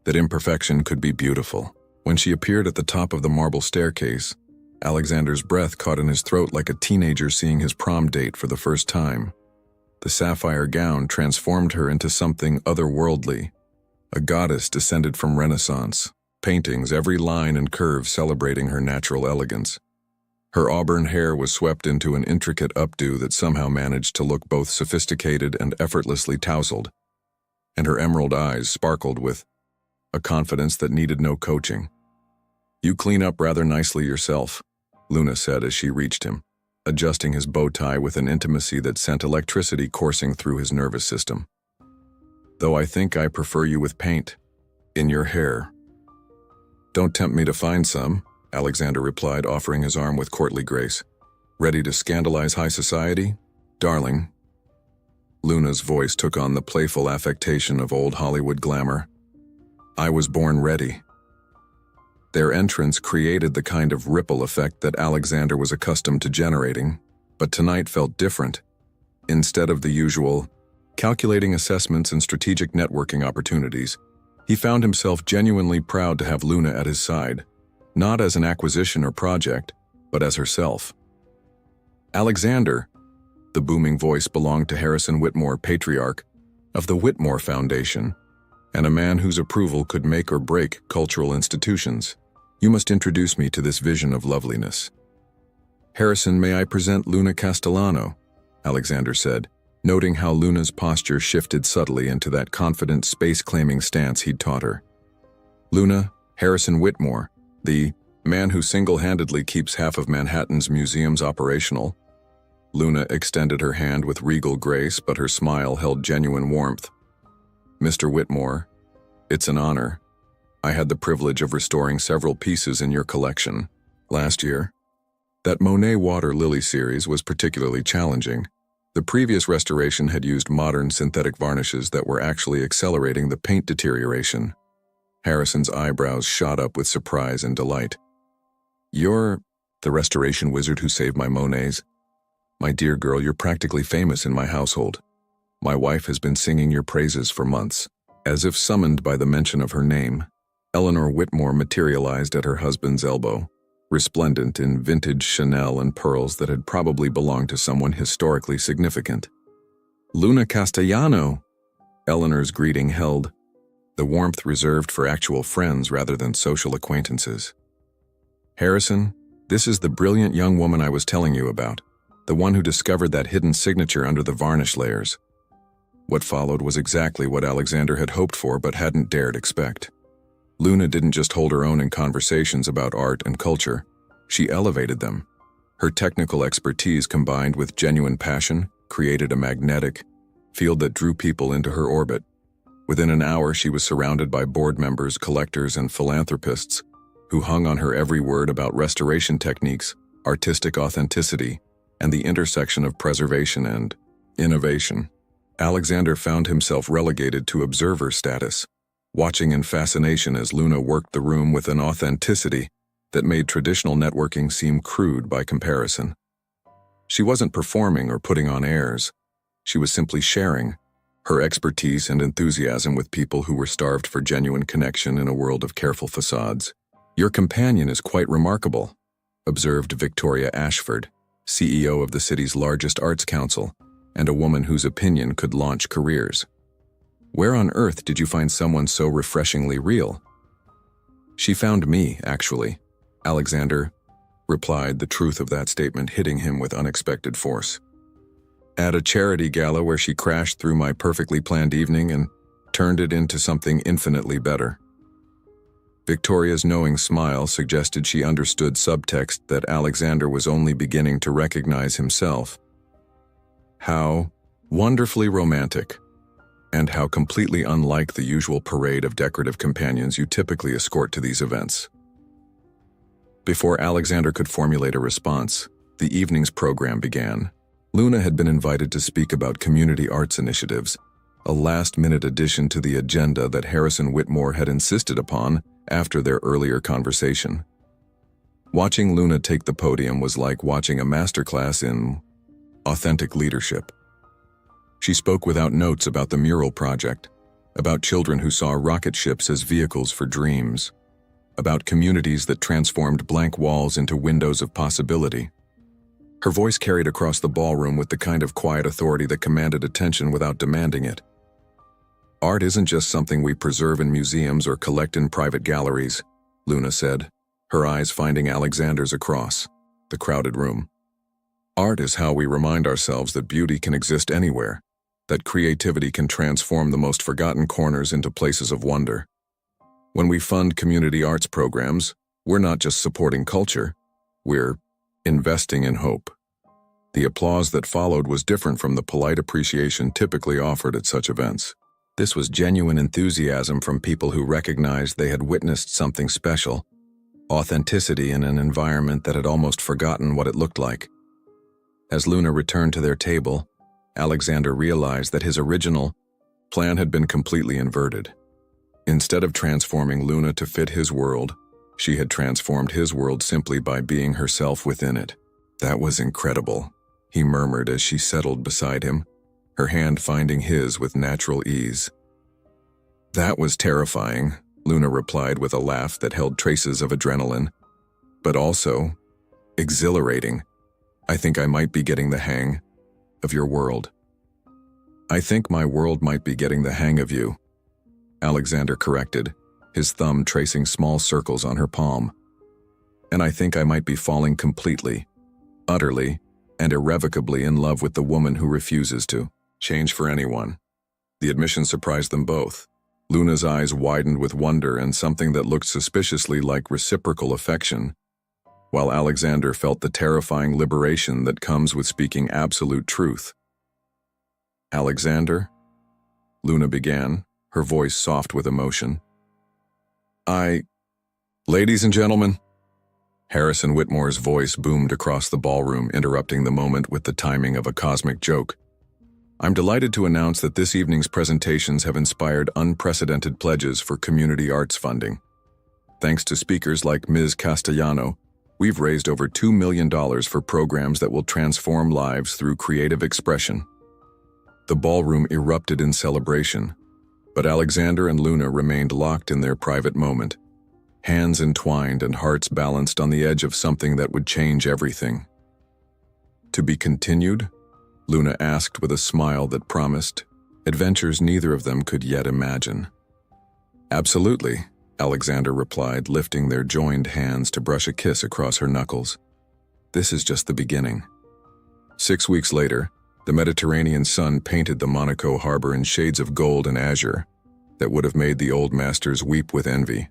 that imperfection could be beautiful. When she appeared at the top of the marble staircase, Alexander's breath caught in his throat like a teenager seeing his prom date for the first time. The sapphire gown transformed her into something otherworldly, a goddess descended from Renaissance, paintings every line and curve celebrating her natural elegance. Her auburn hair was swept into an intricate updo that somehow managed to look both sophisticated and effortlessly tousled, and her emerald eyes sparkled with a confidence that needed no coaching. "You clean up rather nicely yourself," Luna said as she reached him, adjusting his bow tie with an intimacy that sent electricity coursing through his nervous system. "Though I think I prefer you with paint in your hair." "Don't tempt me to find some," Alexander replied, offering his arm with courtly grace. "Ready to scandalize high society, darling?" Luna's voice took on the playful affectation of old Hollywood glamour. "I was born ready." Their entrance created the kind of ripple effect that Alexander was accustomed to generating, but tonight felt different. Instead of the usual, calculating assessments and strategic networking opportunities, he found himself genuinely proud to have Luna at his side, not as an acquisition or project, but as herself. Alexander, the booming voice belonged to Harrison Whitmore, patriarch of the Whitmore Foundation, and a man whose approval could make or break cultural institutions. "You must introduce me to this vision of loveliness." "Harrison, may I present Luna Castellano?" Alexander said, noting how Luna's posture shifted subtly into that confident space-claiming stance he'd taught her. "Luna, Harrison Whitmore, the man who single-handedly keeps half of Manhattan's museums operational." Luna extended her hand with regal grace, but her smile held genuine warmth. "Mr. Whitmore, it's an honor. I had the privilege of restoring several pieces in your collection last year. That Monet Water Lily series was particularly challenging. The previous restoration had used modern synthetic varnishes that were actually accelerating the paint deterioration." Harrison's eyebrows shot up with surprise and delight. "You're the restoration wizard who saved my Monets? My dear girl, you're practically famous in my household. My wife has been singing your praises for months." As if summoned by the mention of her name, Eleanor Whitmore materialized at her husband's elbow, resplendent in vintage Chanel and pearls that had probably belonged to someone historically significant. "Luna Castellano!" Eleanor's greeting held the warmth reserved for actual friends rather than social acquaintances. "Harrison, this is the brilliant young woman I was telling you about, the one who discovered that hidden signature under the varnish layers." What followed was exactly what Alexander had hoped for but hadn't dared expect. Luna didn't just hold her own in conversations about art and culture, she elevated them. Her technical expertise combined with genuine passion created a magnetic field that drew people into her orbit. Within an hour, she was surrounded by board members, collectors, and philanthropists who hung on her every word about restoration techniques, artistic authenticity, and the intersection of preservation and innovation. Alexander found himself relegated to observer status, watching in fascination as Luna worked the room with an authenticity that made traditional networking seem crude by comparison. She wasn't performing or putting on airs. She was simply sharing her expertise and enthusiasm with people who were starved for genuine connection in a world of careful facades. "Your companion is quite remarkable," observed Victoria Ashford, CEO of the city's largest arts council, and a woman whose opinion could launch careers. Where on earth did you find someone so refreshingly real? She found me, actually, Alexander replied, the truth of that statement hitting him with unexpected force. At a charity gala where she crashed through my perfectly planned evening and turned it into something infinitely better. Victoria's knowing smile suggested she understood subtext that Alexander was only beginning to recognize himself. How wonderfully romantic, and how completely unlike the usual parade of decorative companions you typically escort to these events. Before Alexander could formulate a response, the evening's program began. Luna had been invited to speak about community arts initiatives, a last-minute addition to the agenda that Harrison Whitmore had insisted upon after their earlier conversation. Watching Luna take the podium was like watching a masterclass in authentic leadership. She spoke without notes about the mural project, about children who saw rocket ships as vehicles for dreams, about communities that transformed blank walls into windows of possibility. Her voice carried across the ballroom with the kind of quiet authority that commanded attention without demanding it. Art isn't just something we preserve in museums or collect in private galleries, Luna said, her eyes finding Alexander's across the crowded room. Art is how we remind ourselves that beauty can exist anywhere, that creativity can transform the most forgotten corners into places of wonder. When we fund community arts programs, we're not just supporting culture, we're investing in hope. The applause that followed was different from the polite appreciation typically offered at such events. This was genuine enthusiasm from people who recognized they had witnessed something special, authenticity in an environment that had almost forgotten what it looked like. As Luna returned to their table, Alexander realized that his original plan had been completely inverted. Instead of transforming Luna to fit his world, she had transformed his world simply by being herself within it. That was incredible, he murmured as she settled beside him, her hand finding his with natural ease. That was terrifying, Luna replied with a laugh that held traces of adrenaline, but also exhilarating. I think I might be getting the hang of your world. I think my world might be getting the hang of you, Alexander corrected, his thumb tracing small circles on her palm. And I think I might be falling completely, utterly, and irrevocably in love with the woman who refuses to change for anyone. The admission surprised them both. Luna's eyes widened with wonder and something that looked suspiciously like reciprocal affection, while Alexander felt the terrifying liberation that comes with speaking absolute truth. Alexander, Luna began, her voice soft with emotion. Ladies and gentlemen, Harrison Whitmore's voice boomed across the ballroom, interrupting the moment with the timing of a cosmic joke. I'm delighted to announce that this evening's presentations have inspired unprecedented pledges for community arts funding. Thanks to speakers like Ms. Castellano, we've raised over $2 million for programs that will transform lives through creative expression. The ballroom erupted in celebration, but Alexander and Luna remained locked in their private moment, hands entwined and hearts balanced on the edge of something that would change everything. To be continued? Luna asked with a smile that promised adventures neither of them could yet imagine. Absolutely, Alexander replied, lifting their joined hands to brush a kiss across her knuckles. This is just the beginning. 6 weeks later, the Mediterranean sun painted the Monaco harbor in shades of gold and azure that would have made the old masters weep with envy.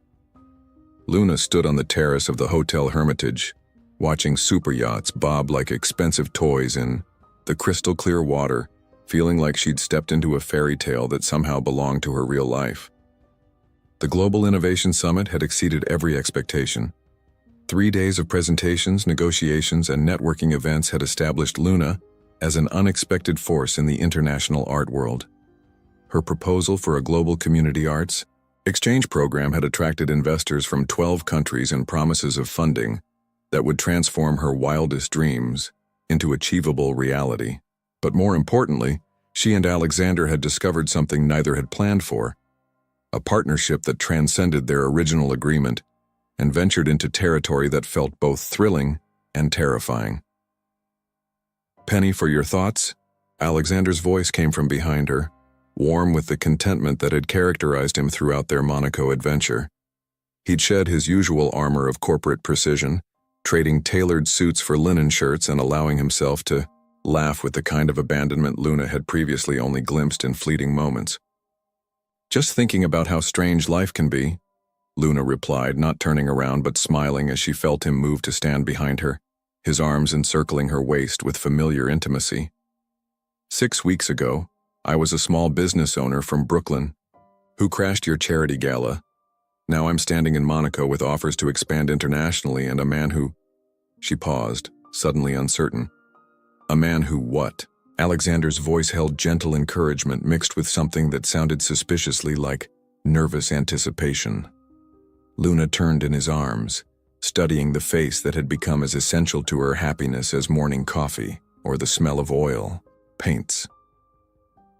Luna stood on the terrace of the Hotel Hermitage, watching super yachts bob like expensive toys in the crystal-clear water, feeling like she'd stepped into a fairy tale that somehow belonged to her real life. The Global Innovation Summit had exceeded every expectation. 3 days of presentations, negotiations, and networking events had established Luna as an unexpected force in the international art world. Her proposal for a global community arts exchange program had attracted investors from 12 countries and promises of funding that would transform her wildest dreams into achievable reality. But more importantly, she and Alexander had discovered something neither had planned for, a partnership that transcended their original agreement and ventured into territory that felt both thrilling and terrifying. "Penny, for your thoughts?" Alexander's voice came from behind her, warm with the contentment that had characterized him throughout their Monaco adventure. He'd shed his usual armor of corporate precision, trading tailored suits for linen shirts and allowing himself to laugh with the kind of abandonment Luna had previously only glimpsed in fleeting moments. "Just thinking about how strange life can be," Luna replied, not turning around but smiling as she felt him move to stand behind her, his arms encircling her waist with familiar intimacy. "6 weeks ago, I was a small business owner from Brooklyn who crashed your charity gala. Now I'm standing in Monaco with offers to expand internationally and a man who—" She paused, suddenly uncertain. "A man who what?" Alexander's voice held gentle encouragement mixed with something that sounded suspiciously like nervous anticipation. Luna turned in his arms, studying the face that had become as essential to her happiness as morning coffee or the smell of oil, paints.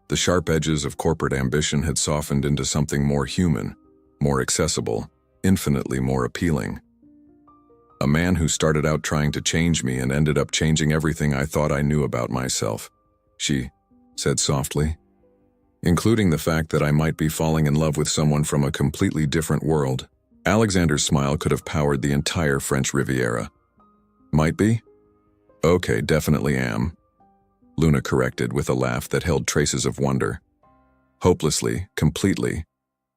The sharp edges of corporate ambition had softened into something more human, more accessible, infinitely more appealing. "A man who started out trying to change me and ended up changing everything I thought I knew about myself," she said softly, "including the fact that I might be falling in love with someone from a completely different world." Alexander's smile could have powered the entire French Riviera. "Might be? Okay, definitely am," Luna corrected with a laugh that held traces of wonder. "Hopelessly, completely,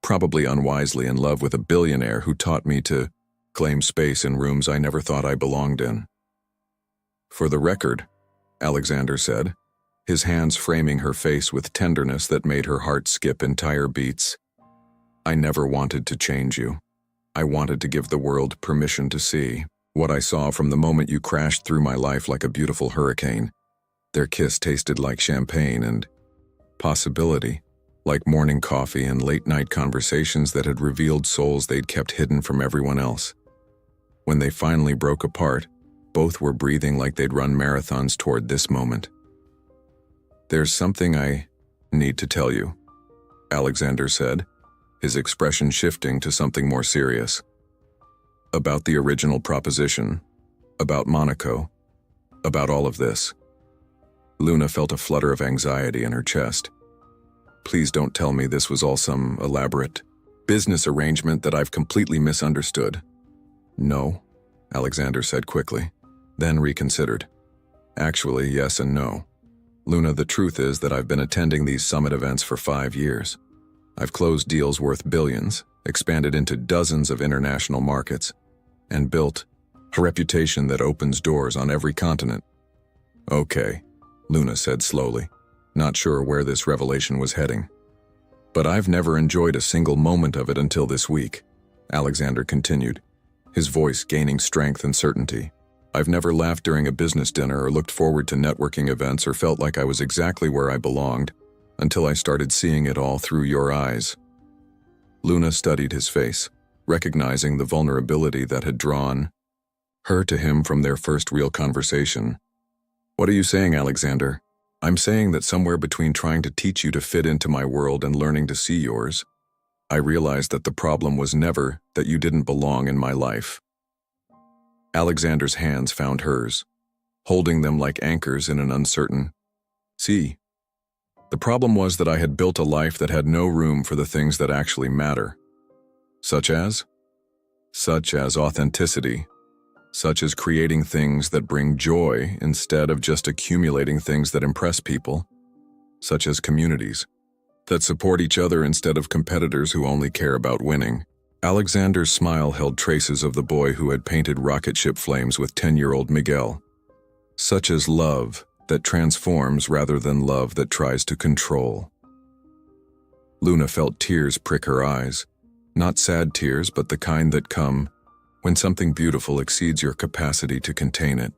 probably unwisely in love with a billionaire who taught me to claim space in rooms I never thought I belonged in." "For the record," Alexander said, his hands framing her face with tenderness that made her heart skip entire beats, "I never wanted to change you. I wanted to give the world permission to see what I saw from the moment you crashed through my life like a beautiful hurricane. Their kiss tasted like champagne and possibility, like morning coffee and late-night conversations that had revealed souls they'd kept hidden from everyone else. When they finally broke apart, both were breathing like they'd run marathons toward this moment. There's something I need to tell you," Alexander said, his expression shifting to something more serious. "About the original proposition, about Monaco, about all of this." Luna felt a flutter of anxiety in her chest. "Please don't tell me this was all some elaborate business arrangement that I've completely misunderstood." "No," Alexander said quickly, then reconsidered. "Actually, yes and no. Luna, the truth is that I've been attending these summit events for 5 years. I've closed deals worth billions, expanded into dozens of international markets, and built a reputation that opens doors on every continent." "Okay," Luna said slowly, not sure where this revelation was heading. "But I've never enjoyed a single moment of it until this week," Alexander continued, his voice gaining strength and certainty. "I've never laughed during a business dinner or looked forward to networking events or felt like I was exactly where I belonged until I started seeing it all through your eyes." Luna studied his face, recognizing the vulnerability that had drawn her to him from their first real conversation. "What are you saying, Alexander?" "I'm saying that somewhere between trying to teach you to fit into my world and learning to see yours, I realized that the problem was never that you didn't belong in my life." Alexander's hands found hers, holding them like anchors in an uncertain sea. "The problem was that I had built a life that had no room for the things that actually matter. Such as authenticity, such as creating things that bring joy instead of just accumulating things that impress people, such as communities that support each other instead of competitors who only care about winning." Alexander's smile held traces of the boy who had painted rocket ship flames with 10-year-old Miguel. "Such as love that transforms rather than love that tries to control." Luna felt tears prick her eyes, not sad tears but the kind that come when something beautiful exceeds your capacity to contain it.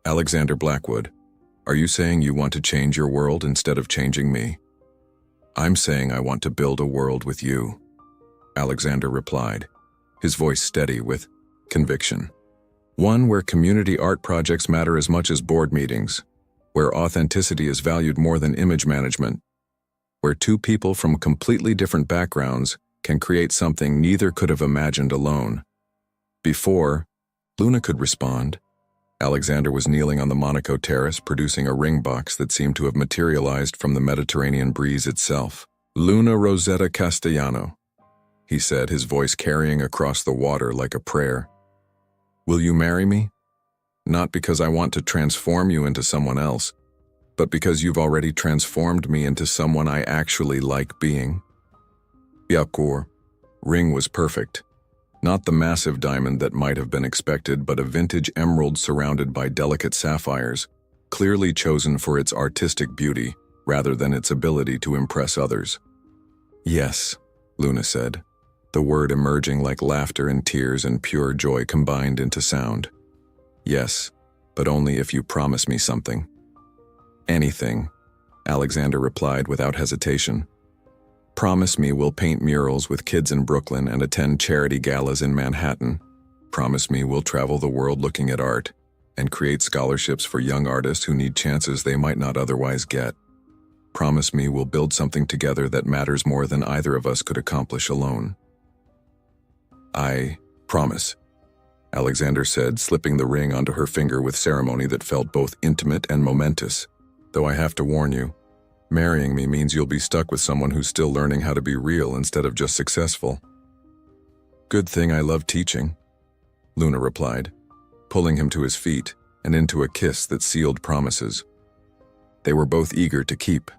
"Alexander Blackwood, are you saying you want to change your world instead of changing me?" "I'm saying I want to build a world with you," Alexander replied, his voice steady with conviction. "One where community art projects matter as much as board meetings, where authenticity is valued more than image management, where two people from completely different backgrounds can create something neither could have imagined alone." Before Luna could respond, Alexander was kneeling on the Monaco terrace, producing a ring box that seemed to have materialized from the Mediterranean breeze itself. "Luna Rosetta Castellano," he said, his voice carrying across the water like a prayer. "Will you marry me? Not because I want to transform you into someone else, but because you've already transformed me into someone I actually like being." Yakur. Ring was perfect. Not the massive diamond that might have been expected, but a vintage emerald surrounded by delicate sapphires, clearly chosen for its artistic beauty rather than its ability to impress others. "Yes," Luna said, the word emerging like laughter and tears and pure joy combined into sound. "Yes, but only if you promise me something." "Anything," Alexander replied without hesitation. "Promise me we'll paint murals with kids in Brooklyn and attend charity galas in Manhattan. Promise me we'll travel the world looking at art and create scholarships for young artists who need chances they might not otherwise get. Promise me we'll build something together that matters more than either of us could accomplish alone." "I promise," Alexander said, slipping the ring onto her finger with ceremony that felt both intimate and momentous. "Though I have to warn you, marrying me means you'll be stuck with someone who's still learning how to be real instead of just successful." "Good thing I love teaching," Luna replied, pulling him to his feet and into a kiss that sealed promises. They were both eager to keep.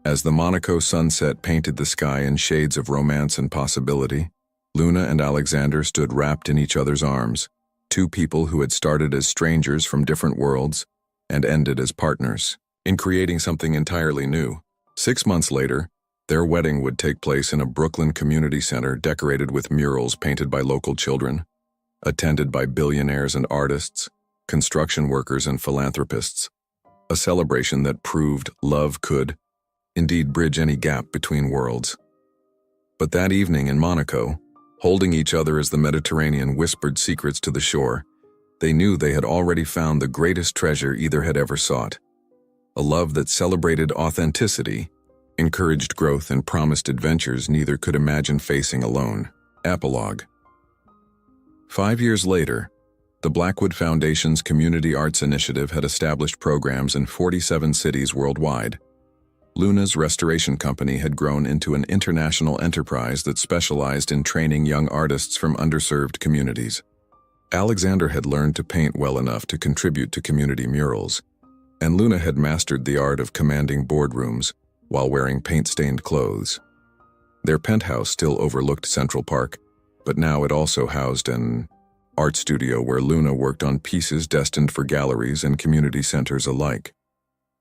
As the Monaco sunset painted the sky in shades of romance and possibility, Luna and Alexander stood wrapped in each other's arms, two people who had started as strangers from different worlds and ended as partners in creating something entirely new. 6 months later, their wedding would take place in a Brooklyn community center decorated with murals painted by local children, attended by billionaires and artists, construction workers and philanthropists, a celebration that proved love could, indeed, bridge any gap between worlds. But that evening in Monaco, holding each other as the Mediterranean whispered secrets to the shore, they knew they had already found the greatest treasure either had ever sought. A love that celebrated authenticity, encouraged growth, and promised adventures neither could imagine facing alone. Epilogue. 5 years later, the Blackwood Foundation's Community Arts Initiative had established programs in 47 cities worldwide. Luna's restoration company had grown into an international enterprise that specialized in training young artists from underserved communities. Alexander had learned to paint well enough to contribute to community murals, and Luna had mastered the art of commanding boardrooms while wearing paint-stained clothes. Their penthouse still overlooked Central Park, but now it also housed an art studio where Luna worked on pieces destined for galleries and community centers alike.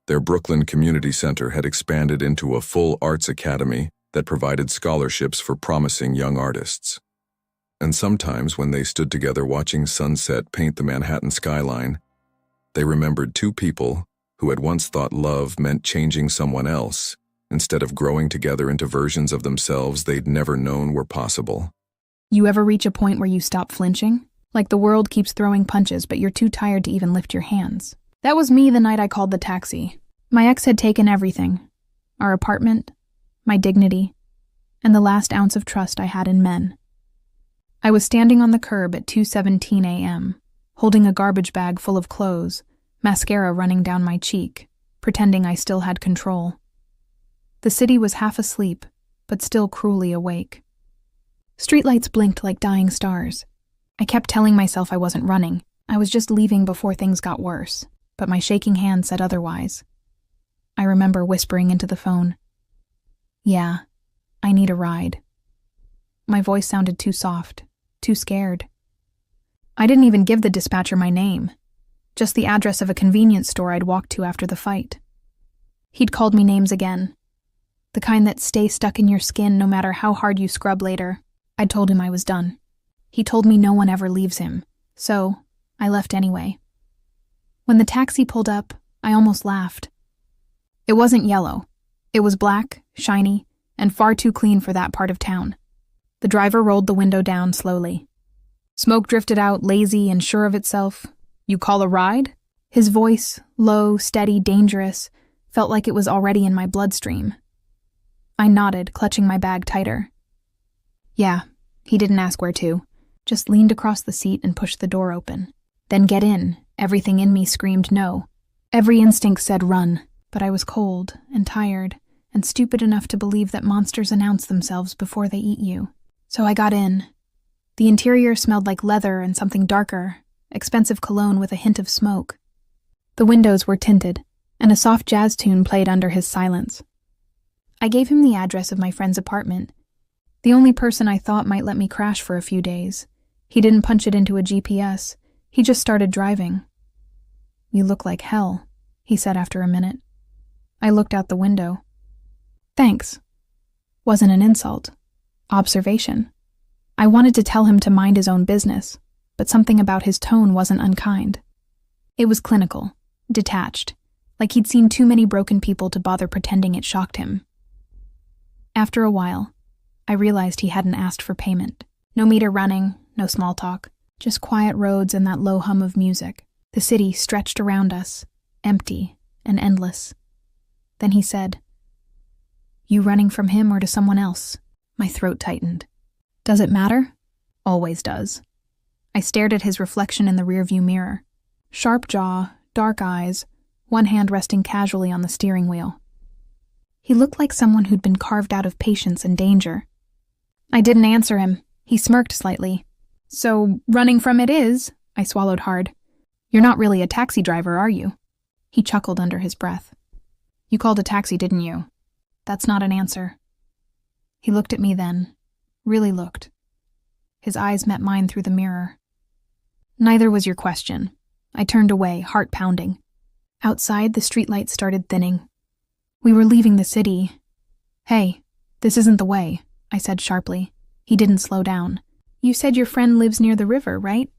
Their Brooklyn Community Center had expanded into a full arts academy that provided scholarships for promising young artists. And sometimes when they stood together watching sunset paint the Manhattan skyline, they remembered two people who had once thought love meant changing someone else instead of growing together into versions of themselves they'd never known were possible. You ever reach a point where you stop flinching? Like the world keeps throwing punches, but you're too tired to even lift your hands. That was me the night I called the taxi. My ex had taken everything. Our apartment, my dignity, and the last ounce of trust I had in men. I was standing on the curb at 2:17 a.m., holding a garbage bag full of clothes, mascara running down my cheek, pretending I still had control. The city was half asleep, but still cruelly awake. Streetlights blinked like dying stars. I kept telling myself I wasn't running. I was just leaving before things got worse, but my shaking hand said otherwise. I remember whispering into the phone, "Yeah, I need a ride." My voice sounded too soft, too scared. I didn't even give the dispatcher my name, just the address of a convenience store I'd walked to after the fight. He'd called me names again, the kind that stay stuck in your skin no matter how hard you scrub later. I told him I was done. He told me no one ever leaves him, so I left anyway. When the taxi pulled up, I almost laughed. It wasn't yellow. It was black, shiny, and far too clean for that part of town. The driver rolled the window down slowly. Smoke drifted out, lazy and sure of itself. "You call a ride?" His voice, low, steady, dangerous, felt like it was already in my bloodstream. I nodded, clutching my bag tighter. Yeah, he didn't ask where to, just leaned across the seat and pushed the door open. "Then get in," Everything in me screamed no. Every instinct said run, but I was cold and tired and stupid enough to believe that monsters announce themselves before they eat you. So I got in. The interior smelled like leather and something darker, expensive cologne with a hint of smoke. The windows were tinted, and a soft jazz tune played under his silence. I gave him the address of my friend's apartment, the only person I thought might let me crash for a few days. He didn't punch it into a GPS. He just started driving. "You look like hell," he said after a minute. I looked out the window. "Thanks." Wasn't an insult. Observation. I wanted to tell him to mind his own business, but something about his tone wasn't unkind. It was clinical, detached, like he'd seen too many broken people to bother pretending it shocked him. After a while, I realized he hadn't asked for payment. No meter running, no small talk, just quiet roads and that low hum of music. The city stretched around us, empty and endless. Then he said, "You running from him or to someone else?" My throat tightened. "Does it matter?" "Always does." I stared at his reflection in the rearview mirror. Sharp jaw, dark eyes, one hand resting casually on the steering wheel. He looked like someone who'd been carved out of patience and danger. I didn't answer him. He smirked slightly. "So, running from it is," I swallowed hard. "You're not really a taxi driver, are you?" He chuckled under his breath. "You called a taxi, didn't you?" "That's not an answer." He looked at me then. Really looked. His eyes met mine through the mirror. "Neither was your question." I turned away, heart pounding. Outside, the streetlights started thinning. We were leaving the city. "Hey, this isn't the way," I said sharply. He didn't slow down. "You said your friend lives near the river, right?"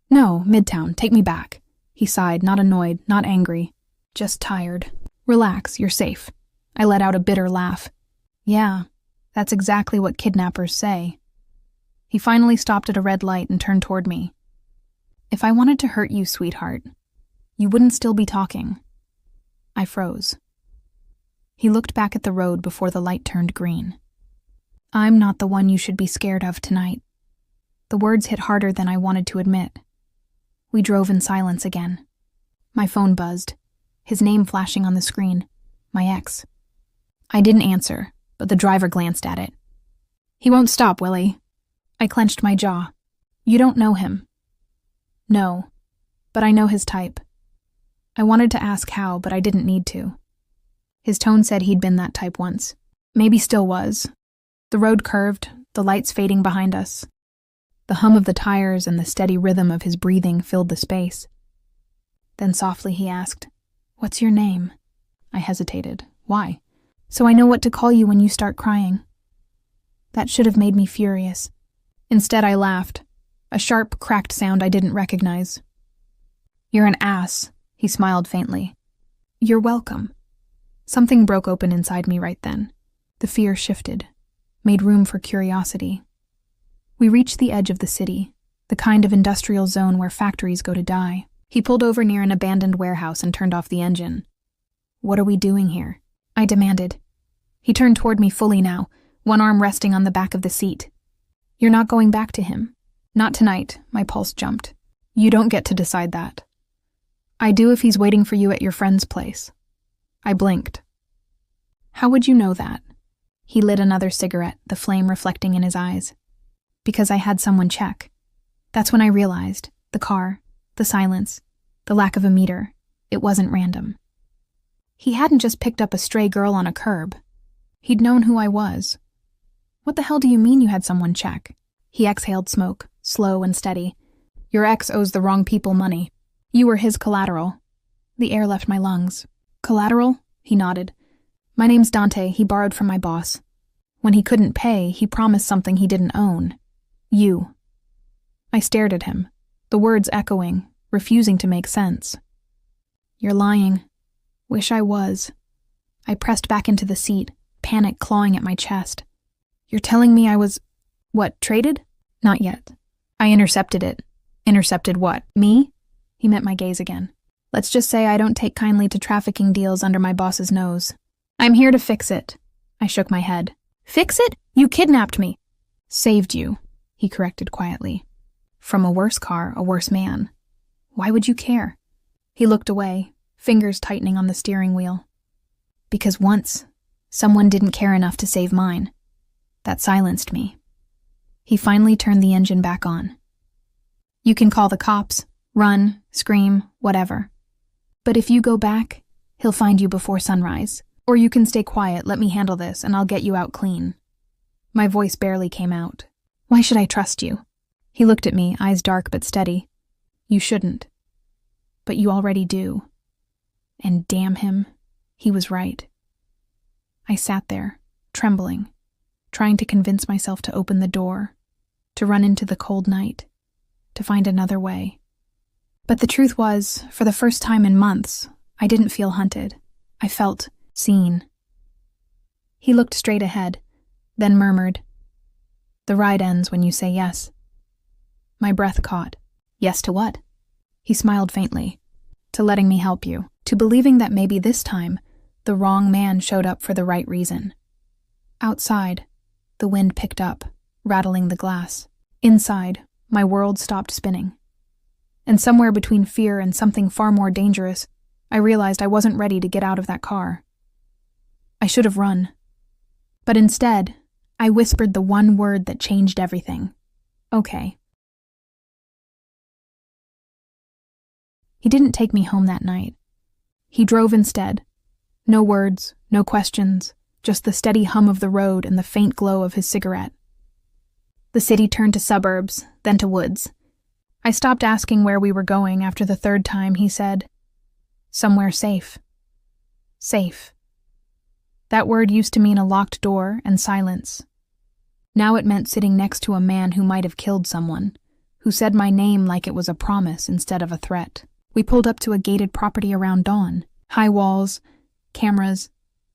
"No, Midtown. Take me back." He sighed, not annoyed, not angry. "Just tired." "Relax, you're safe." I let out a bitter laugh. "Yeah, that's exactly what kidnappers say." He finally stopped at a red light and turned toward me. "If I wanted to hurt you, sweetheart, you wouldn't still be talking." I froze. He looked back at the road before the light turned green. "I'm not the one you should be scared of tonight." The words hit harder than I wanted to admit. We drove in silence again. My phone buzzed, his name flashing on the screen. My ex. I didn't answer, but the driver glanced at it. "He won't stop, will he?" I clenched my jaw. "You don't know him." "No, but I know his type." I wanted to ask how, but I didn't need to. His tone said he'd been that type once. Maybe still was. The road curved, the lights fading behind us. The hum of the tires and the steady rhythm of his breathing filled the space. Then softly he asked, "What's your name?" I hesitated. "Why?" "So I know what to call you when you start crying." That should have made me furious. Instead, I laughed. A sharp, cracked sound I didn't recognize. "You're an ass," he smiled faintly. "You're welcome." Something broke open inside me right then. The fear shifted, made room for curiosity. We reached the edge of the city, the kind of industrial zone where factories go to die. He pulled over near an abandoned warehouse and turned off the engine. "What are we doing here?" I demanded. He turned toward me fully now, one arm resting on the back of the seat. "You're not going back to him." "Not tonight," my pulse jumped. "You don't get to decide that." "I do if he's waiting for you at your friend's place." I blinked. "How would you know that?" He lit another cigarette, the flame reflecting in his eyes. "Because I had someone check." That's when I realized, the car, the silence, the lack of a meter, it wasn't random. He hadn't just picked up a stray girl on a curb. He'd known who I was. "What the hell do you mean you had someone check?" He exhaled smoke, slow and steady. "Your ex owes the wrong people money. You were his collateral." The air left my lungs. "Collateral?" He nodded. "My name's Dante. He borrowed from my boss. When he couldn't pay, he promised something he didn't own. You." I stared at him, the words echoing, refusing to make sense. "You're lying." "Wish I was." I pressed back into the seat, panic clawing at my chest. "You're telling me I was... what, traded?" "Not yet." I intercepted it. "Intercepted what? Me?" He met my gaze again. "Let's just say I don't take kindly to trafficking deals under my boss's nose. I'm here to fix it." I shook my head. "Fix it? You kidnapped me." "Saved you," he corrected quietly. "From a worse car, a worse man. Why would you care? He looked away, fingers tightening on the steering wheel. Because once, someone didn't care enough to save mine. That silenced me. He finally turned the engine back on. You can call the cops, run, scream, whatever. But if you go back, he'll find you before sunrise. Or you can stay quiet, let me handle this, and I'll get you out clean. My voice barely came out. Why should I trust you? He looked at me, eyes dark but steady. You shouldn't. But you already do. And damn him, he was right. I sat there, trembling, trying to convince myself to open the door, to run into the cold night, to find another way. But the truth was, for the first time in months, I didn't feel hunted. I felt seen. He looked straight ahead, then murmured, "The ride ends when you say yes." My breath caught. Yes to what? He smiled faintly. To letting me help you. To believing that maybe this time, the wrong man showed up for the right reason. Outside, the wind picked up, rattling the glass. Inside, my world stopped spinning. And somewhere between fear and something far more dangerous, I realized I wasn't ready to get out of that car. I should have run. But instead, I whispered the one word that changed everything. Okay. He didn't take me home that night. He drove instead. No words, no questions, just the steady hum of the road and the faint glow of his cigarette. The city turned to suburbs, then to woods. I stopped asking where we were going after the third time he said, "Somewhere safe." Safe. That word used to mean a locked door and silence. Now it meant sitting next to a man who might have killed someone, who said my name like it was a promise instead of a threat. We pulled up to a gated property around dawn. High walls, cameras,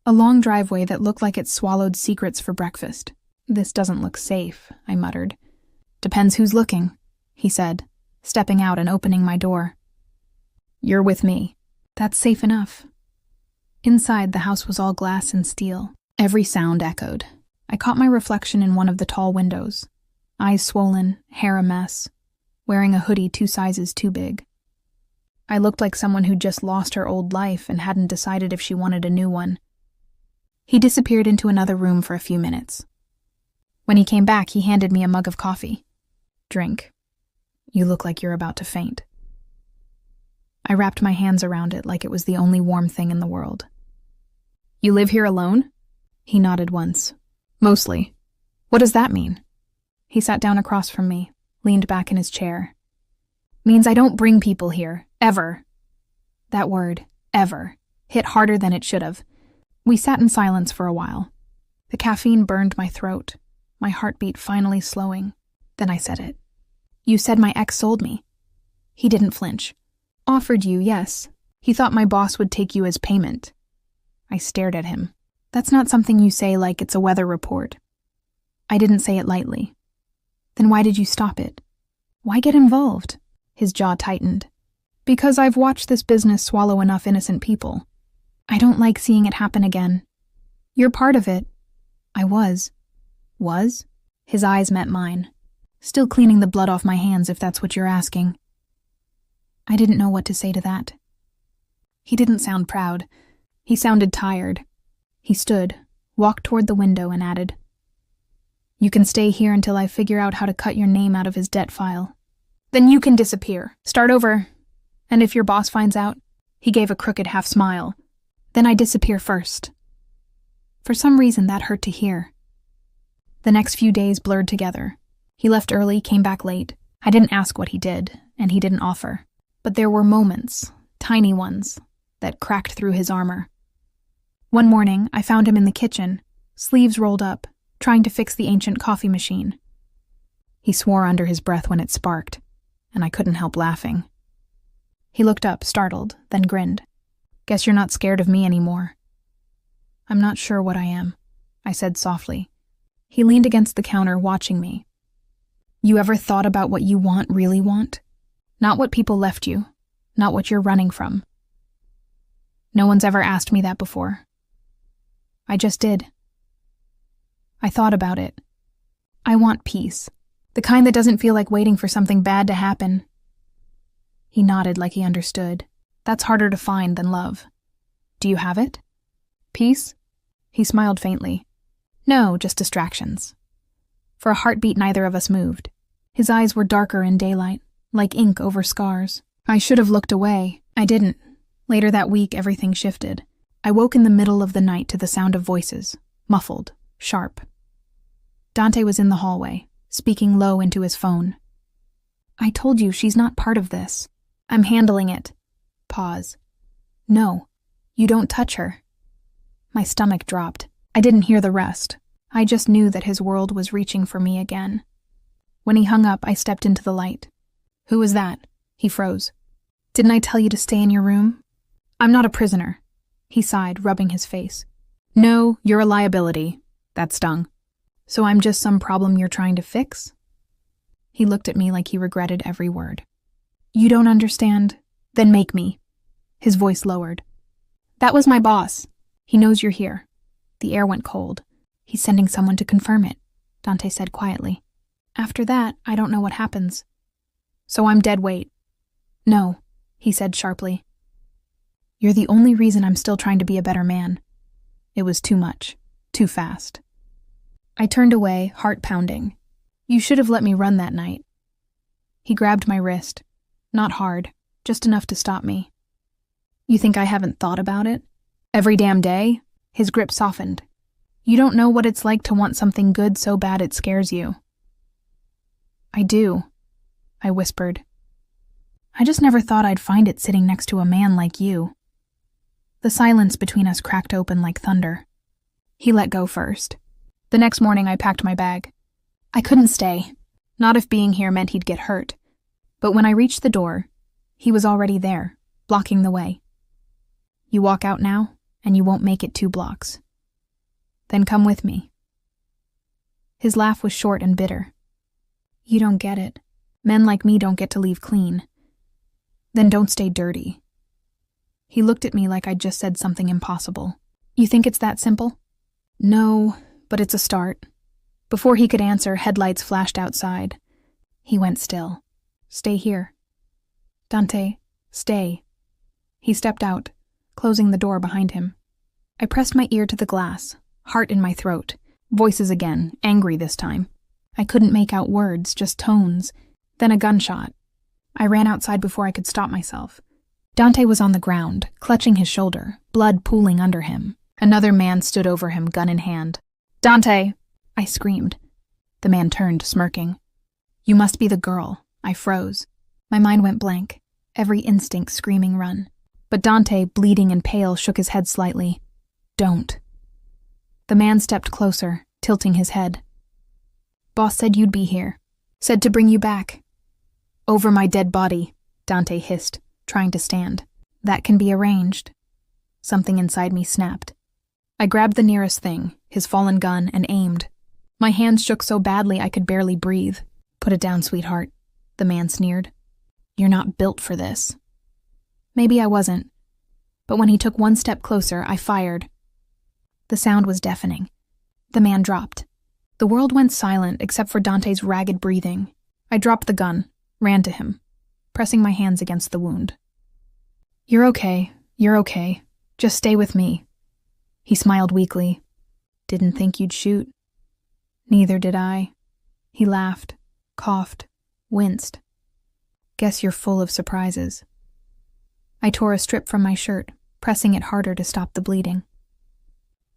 a long driveway that looked like it swallowed secrets for breakfast. "This doesn't look safe," I muttered. "Depends who's looking," he said, stepping out and opening my door. "You're with me." That's safe enough. Inside, the house was all glass and steel. Every sound echoed. I caught my reflection in one of the tall windows. Eyes swollen, hair a mess, wearing a hoodie 2 sizes too big. I looked like someone who'd just lost her old life and hadn't decided if she wanted a new one. He disappeared into another room for a few minutes. When he came back, he handed me a mug of coffee. "Drink. You look like you're about to faint." I wrapped my hands around it like it was the only warm thing in the world. "You live here alone?" He nodded once. "Mostly. What does that mean?" He sat down across from me, leaned back in his chair. "Means I don't bring people here, ever." That word, ever, hit harder than it should have. We sat in silence for a while. The caffeine burned my throat, my heartbeat finally slowing. Then I said it. "You said my ex sold me." He didn't flinch. "Offered you, yes. He thought my boss would take you as payment." I stared at him. "That's not something you say like it's a weather report." I didn't say it lightly. "Then why did you stop it? Why get involved?" His jaw tightened. "Because I've watched this business swallow enough innocent people. I don't like seeing it happen again. You're part of it." I was. Was? His eyes met mine. "Still cleaning the blood off my hands, if that's what you're asking." I didn't know what to say to that. He didn't sound proud. He sounded tired. He stood, walked toward the window, and added, "You can stay here until I figure out how to cut your name out of his debt file. Then you can disappear. Start over. And if your boss finds out," he gave a crooked half smile, "then I disappear first." For some reason, that hurt to hear. The next few days blurred together. He left early, came back late. I didn't ask what he did, and he didn't offer. But there were moments, tiny ones, that cracked through his armor. One morning, I found him in the kitchen, sleeves rolled up, trying to fix the ancient coffee machine. He swore under his breath when it sparked, and I couldn't help laughing. He looked up, startled, then grinned. "Guess you're not scared of me anymore." "I'm not sure what I am," I said softly. He leaned against the counter, watching me. "You ever thought about what you really want? Not what people left you, not what you're running from." No one's ever asked me that before. I just did. I thought about it. I want peace. The kind that doesn't feel like waiting for something bad to happen. He nodded like he understood. That's harder to find than love. Do you have it? Peace? He smiled faintly. No, just distractions. For a heartbeat, neither of us moved. His eyes were darker in daylight, like ink over scars. I should have looked away. I didn't. Later that week, everything shifted. I woke in the middle of the night to the sound of voices, muffled, sharp. Dante was in the hallway, speaking low into his phone. I told you she's not part of this. I'm handling it. Pause. No, you don't touch her. My stomach dropped. I didn't hear the rest. I just knew that his world was reaching for me again. When he hung up, I stepped into the light. Who was that? He froze. Didn't I tell you to stay in your room? I'm not a prisoner. He sighed, rubbing his face. No, you're a liability. That stung. So I'm just some problem you're trying to fix? He looked at me like he regretted every word. You don't understand? Then make me. His voice lowered. That was my boss. He knows you're here. The air went cold. He's sending someone to confirm it, Dante said quietly. After that, I don't know what happens. So I'm dead weight. No, he said sharply. You're the only reason I'm still trying to be a better man. It was too much, too fast. I turned away, heart pounding. You should have let me run that night. He grabbed my wrist. Not hard, just enough to stop me. You think I haven't thought about it? Every damn day? His grip softened. You don't know what it's like to want something good so bad it scares you. I do, I whispered. I just never thought I'd find it sitting next to a man like you. The silence between us cracked open like thunder. He let go first. The next morning I packed my bag. I couldn't stay, not if being here meant he'd get hurt. But when I reached the door, he was already there, blocking the way. You walk out now, and you won't make it 2 blocks. Then come with me. His laugh was short and bitter. You don't get it. Men like me don't get to leave clean. Then don't stay dirty. He looked at me like I'd just said something impossible. You think it's that simple? No, but it's a start. Before he could answer, headlights flashed outside. He went still. Stay here. Dante, stay. He stepped out, closing the door behind him. I pressed my ear to the glass, heart in my throat. Voices again, angry this time. I couldn't make out words, just tones. Then a gunshot. I ran outside before I could stop myself. Dante was on the ground, clutching his shoulder, blood pooling under him. Another man stood over him, gun in hand. Dante! I screamed. The man turned, smirking. You must be the girl. I froze. My mind went blank, every instinct screaming run. But Dante, bleeding and pale, shook his head slightly. Don't. The man stepped closer, tilting his head. Boss said you'd be here. Said to bring you back. Over my dead body, Dante hissed, trying to stand. That can be arranged. Something inside me snapped. I grabbed the nearest thing, his fallen gun, and aimed. My hands shook so badly I could barely breathe. Put it down, sweetheart, the man sneered. You're not built for this. Maybe I wasn't. But when he took one step closer, I fired. The sound was deafening. The man dropped. The world went silent except for Dante's ragged breathing. I dropped the gun, ran to him, pressing my hands against the wound. You're okay. Just stay with me. He smiled weakly. Didn't think you'd shoot. Neither did I. He laughed, coughed, winced. Guess you're full of surprises. I tore a strip from my shirt, pressing it harder to stop the bleeding.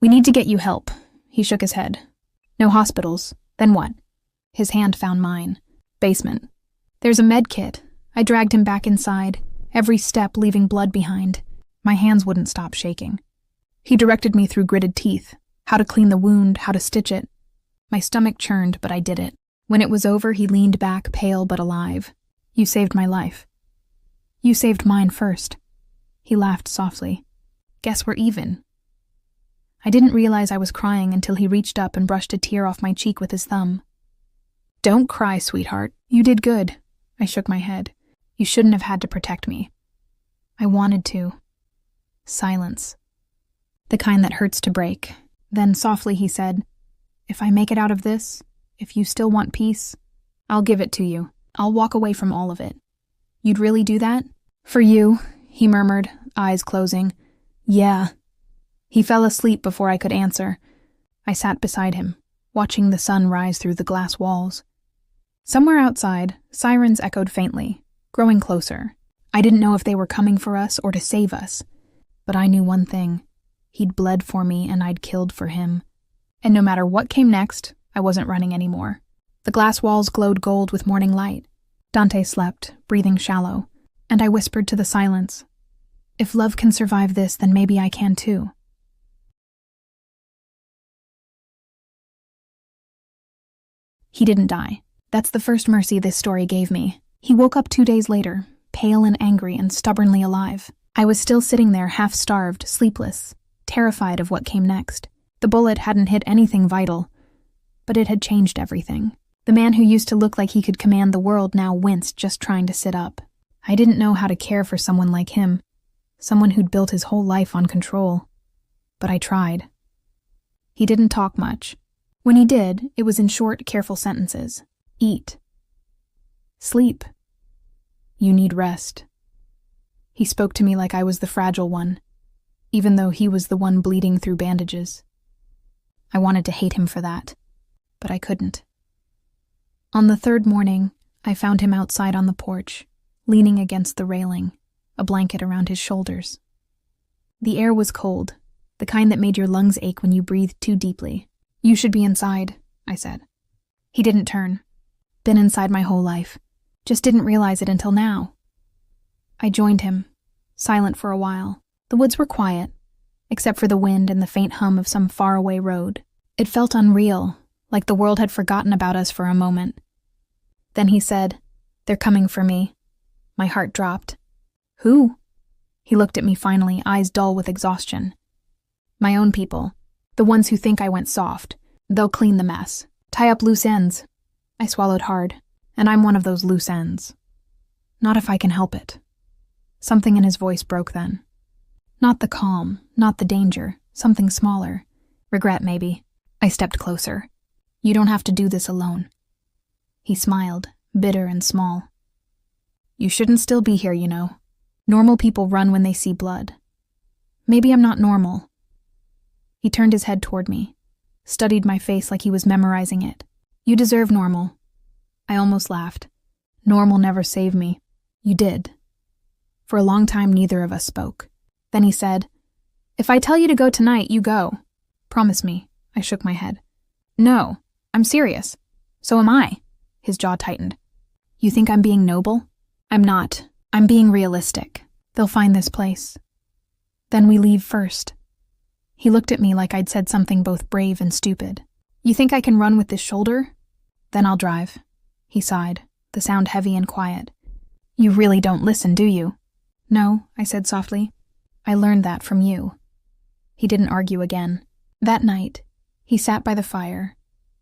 We need to get you help. He shook his head. No hospitals. Then what? His hand found mine. Basement. There's a med kit. I dragged him back inside, every step leaving blood behind. My hands wouldn't stop shaking. He directed me through gritted teeth, how to clean the wound, how to stitch it. My stomach churned, but I did it. When it was over, he leaned back, pale but alive. You saved my life. You saved mine first. He laughed softly. Guess we're even. I didn't realize I was crying until he reached up and brushed a tear off my cheek with his thumb. Don't cry, sweetheart. You did good. I shook my head. You shouldn't have had to protect me. I wanted to. Silence. The kind that hurts to break. Then softly he said, if I make it out of this, if you still want peace, I'll give it to you. I'll walk away from all of it. You'd really do that? For you, he murmured, eyes closing. Yeah. He fell asleep before I could answer. I sat beside him, watching the sun rise through the glass walls. Somewhere outside, sirens echoed faintly, growing closer. I didn't know if they were coming for us or to save us. But I knew one thing. He'd bled for me and I'd killed for him. And no matter what came next, I wasn't running anymore. The glass walls glowed gold with morning light. Dante slept, breathing shallow, and I whispered to the silence, "If love can survive this, then maybe I can too." He didn't die. That's the first mercy this story gave me. He woke up 2 days later, pale and angry and stubbornly alive. I was still sitting there half-starved, sleepless, terrified of what came next. The bullet hadn't hit anything vital, but it had changed everything. The man who used to look like he could command the world now winced just trying to sit up. I didn't know how to care for someone like him, someone who'd built his whole life on control. But I tried. He didn't talk much. When he did, it was in short, careful sentences. Eat. Sleep. You need rest. He spoke to me like I was the fragile one, even though he was the one bleeding through bandages. I wanted to hate him for that, but I couldn't. On the third morning, I found him outside on the porch, leaning against the railing, a blanket around his shoulders. The air was cold, the kind that made your lungs ache when you breathed too deeply. "You should be inside," I said. He didn't turn. Been inside my whole life. Just didn't realize it until now. I joined him, silent for a while. The woods were quiet, except for the wind and the faint hum of some faraway road. It felt unreal, like the world had forgotten about us for a moment. Then he said, "They're coming for me." My heart dropped. "Who?" He looked at me finally, eyes dull with exhaustion. "My own people. The ones who think I went soft. They'll clean the mess. Tie up loose ends." I swallowed hard, and I'm one of those loose ends. "Not if I can help it." Something in his voice broke then. Not the calm, not the danger, something smaller. Regret, maybe. I stepped closer. "You don't have to do this alone." He smiled, bitter and small. "You shouldn't still be here, you know. Normal people run when they see blood. Maybe I'm not normal." He turned his head toward me, studied my face like he was memorizing it. "You deserve normal." I almost laughed. "Normal never saved me." "You did." For a long time, neither of us spoke. Then he said, "If I tell you to go tonight, you go. Promise me." I shook my head. "No, I'm serious. So am I." His jaw tightened. "You think I'm being noble?" "I'm not. I'm being realistic. They'll find this place. Then we leave first." He looked at me like I'd said something both brave and stupid. "You think I can run with this shoulder? Then I'll drive." He sighed, the sound heavy and quiet. "You really don't listen, do you?" "No," I said softly. "I learned that from you." He didn't argue again. That night, he sat by the fire,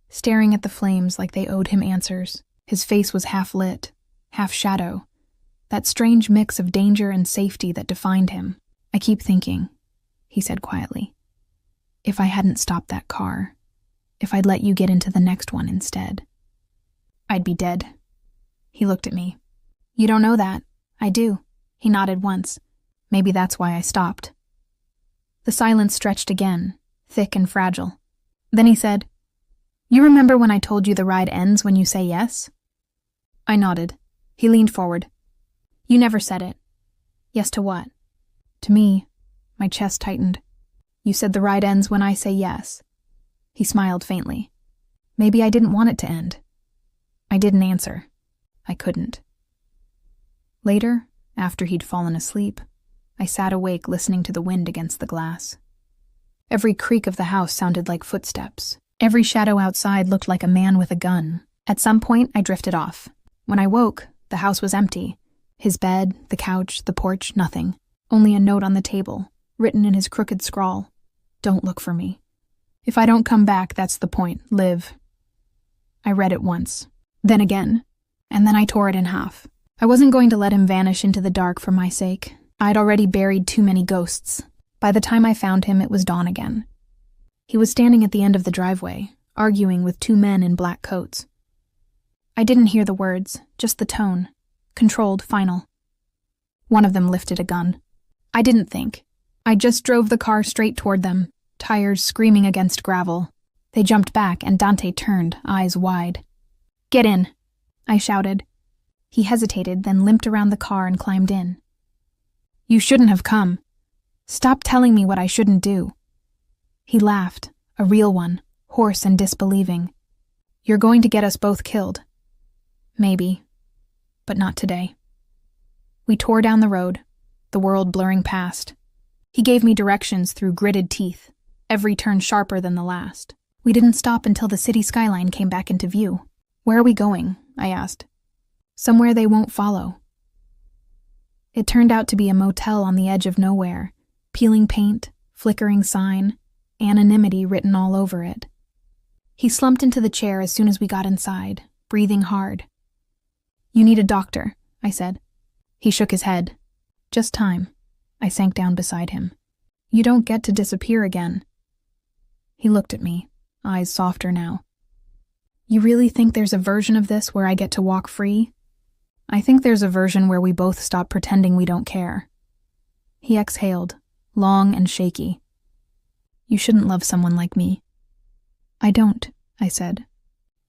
staring at the flames like they owed him answers. His face was half lit, half shadow, that strange mix of danger and safety that defined him. "I keep thinking," he said quietly, "if I hadn't stopped that car, if I'd let you get into the next one instead, I'd be dead." He looked at me. "You don't know that. I do." He nodded once. "Maybe that's why I stopped." The silence stretched again, thick and fragile. Then he said, "You remember when I told you the ride ends when you say yes?" I nodded. He leaned forward. "You never said it." "Yes to what?" "To me." My chest tightened. "You said the ride ends when I say yes." He smiled faintly. "Maybe I didn't want it to end." I didn't answer. I couldn't. Later, after he'd fallen asleep, I sat awake listening to the wind against the glass. Every creak of the house sounded like footsteps. Every shadow outside looked like a man with a gun. At some point, I drifted off. When I woke, the house was empty. His bed, the couch, the porch, nothing. Only a note on the table, written in his crooked scrawl. "Don't look for me. If I don't come back, that's the point. Live." I read it once, then again, and then I tore it in half. I wasn't going to let him vanish into the dark for my sake. I'd already buried too many ghosts. By the time I found him, it was dawn again. He was standing at the end of the driveway, arguing with 2 men in black coats. I didn't hear the words, just the tone, controlled, final. One of them lifted a gun. I didn't think. I just drove the car straight toward them, tires screaming against gravel. They jumped back, and Dante turned, eyes wide. "Get in," I shouted. He hesitated, then limped around the car and climbed in. "You shouldn't have come. Stop telling me what I shouldn't do." He laughed, a real one, hoarse and disbelieving. "You're going to get us both killed." "Maybe, but not today." We tore down the road, the world blurring past. He gave me directions through gritted teeth, every turn sharper than the last. We didn't stop until the city skyline came back into view. "Where are we going?" I asked. "Somewhere they won't follow." It turned out to be a motel on the edge of nowhere, peeling paint, flickering sign, anonymity written all over it. He slumped into the chair as soon as we got inside, breathing hard. "You need a doctor," I said. He shook his head. "Just time." I sank down beside him. "You don't get to disappear again." He looked at me, eyes softer now. "You really think there's a version of this where I get to walk free?" "I think there's a version where we both stop pretending we don't care." He exhaled, long and shaky. "You shouldn't love someone like me." "I don't," I said.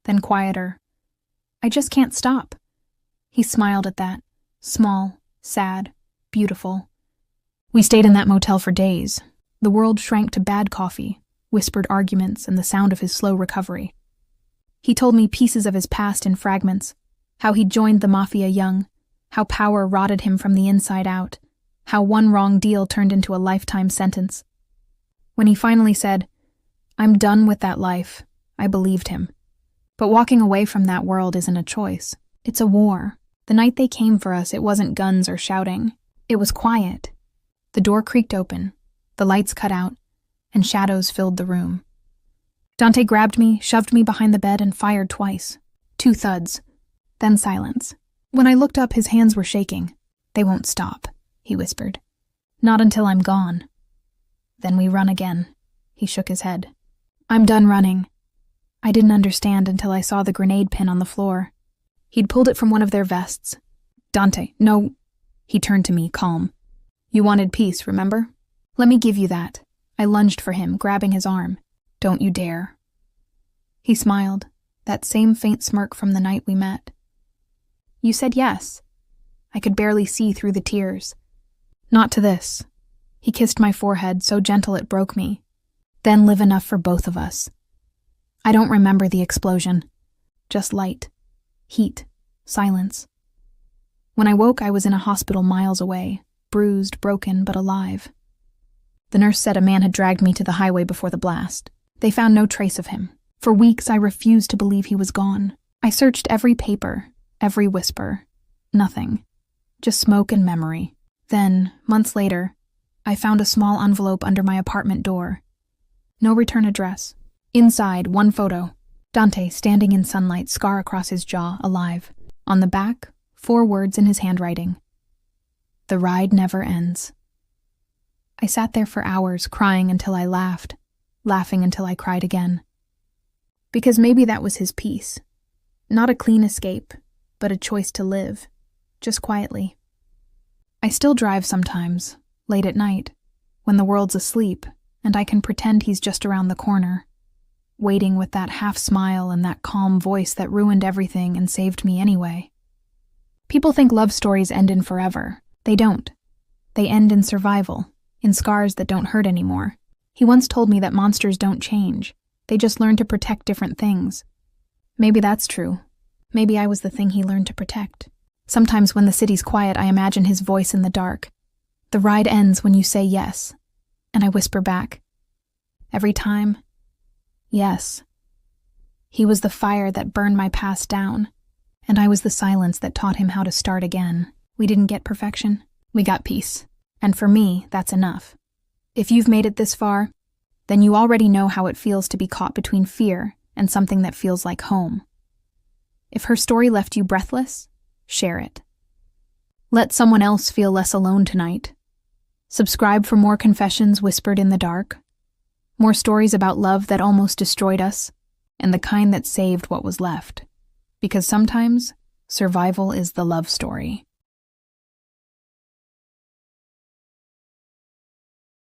Then quieter. "I just can't stop." He smiled at that, small, sad, beautiful. We stayed in that motel for days. The world shrank to bad coffee, whispered arguments, and the sound of his slow recovery. He told me pieces of his past in fragments, how he'd joined the mafia young, how power rotted him from the inside out, how one wrong deal turned into a lifetime sentence. When he finally said, "I'm done with that life," I believed him. But walking away from that world isn't a choice. It's a war. The night they came for us, it wasn't guns or shouting. It was quiet. The door creaked open, the lights cut out, and shadows filled the room. Dante grabbed me, shoved me behind the bed, and fired twice. 2 thuds. Then silence. When I looked up, his hands were shaking. "They won't stop," he whispered. "Not until I'm gone." "Then we run again." He shook his head. "I'm done running." I didn't understand until I saw the grenade pin on the floor. He'd pulled it from one of their vests. "Dante, no." He turned to me, calm. "You wanted peace, remember? Let me give you that." I lunged for him, grabbing his arm. "Don't you dare." He smiled, that same faint smirk from the night we met. "You said yes." I could barely see through the tears. "Not to this." He kissed my forehead, so gentle it broke me. "Then live enough for both of us." I don't remember the explosion. Just light, heat, silence. When I woke, I was in a hospital miles away, bruised, broken, but alive. The nurse said a man had dragged me to the highway before the blast. They found no trace of him. For weeks, I refused to believe he was gone. I searched every paper, every whisper. Nothing. Just smoke and memory. Then, months later, I found a small envelope under my apartment door. No return address. Inside, one photo. Dante standing in sunlight, scar across his jaw, alive. On the back, 4 words in his handwriting. "The ride never ends." I sat there for hours, crying until I laughed, laughing until I cried again. Because maybe that was his peace. Not a clean escape, but a choice to live, just quietly. I still drive sometimes, late at night, when the world's asleep, and I can pretend he's just around the corner, waiting with that half-smile and that calm voice that ruined everything and saved me anyway. People think love stories end in forever. They don't. They end in survival, in scars that don't hurt anymore. He once told me that monsters don't change. They just learn to protect different things. Maybe that's true. Maybe I was the thing he learned to protect. Sometimes when the city's quiet, I imagine his voice in the dark. "The ride ends when you say yes." And I whisper back. Every time, yes. He was the fire that burned my past down, and I was the silence that taught him how to start again. We didn't get perfection. We got peace. And for me, that's enough. If you've made it this far, then you already know how it feels to be caught between fear and something that feels like home. If her story left you breathless, share it. Let someone else feel less alone tonight. Subscribe for more confessions whispered in the dark, more stories about love that almost destroyed us, and the kind that saved what was left. Because sometimes, survival is the love story.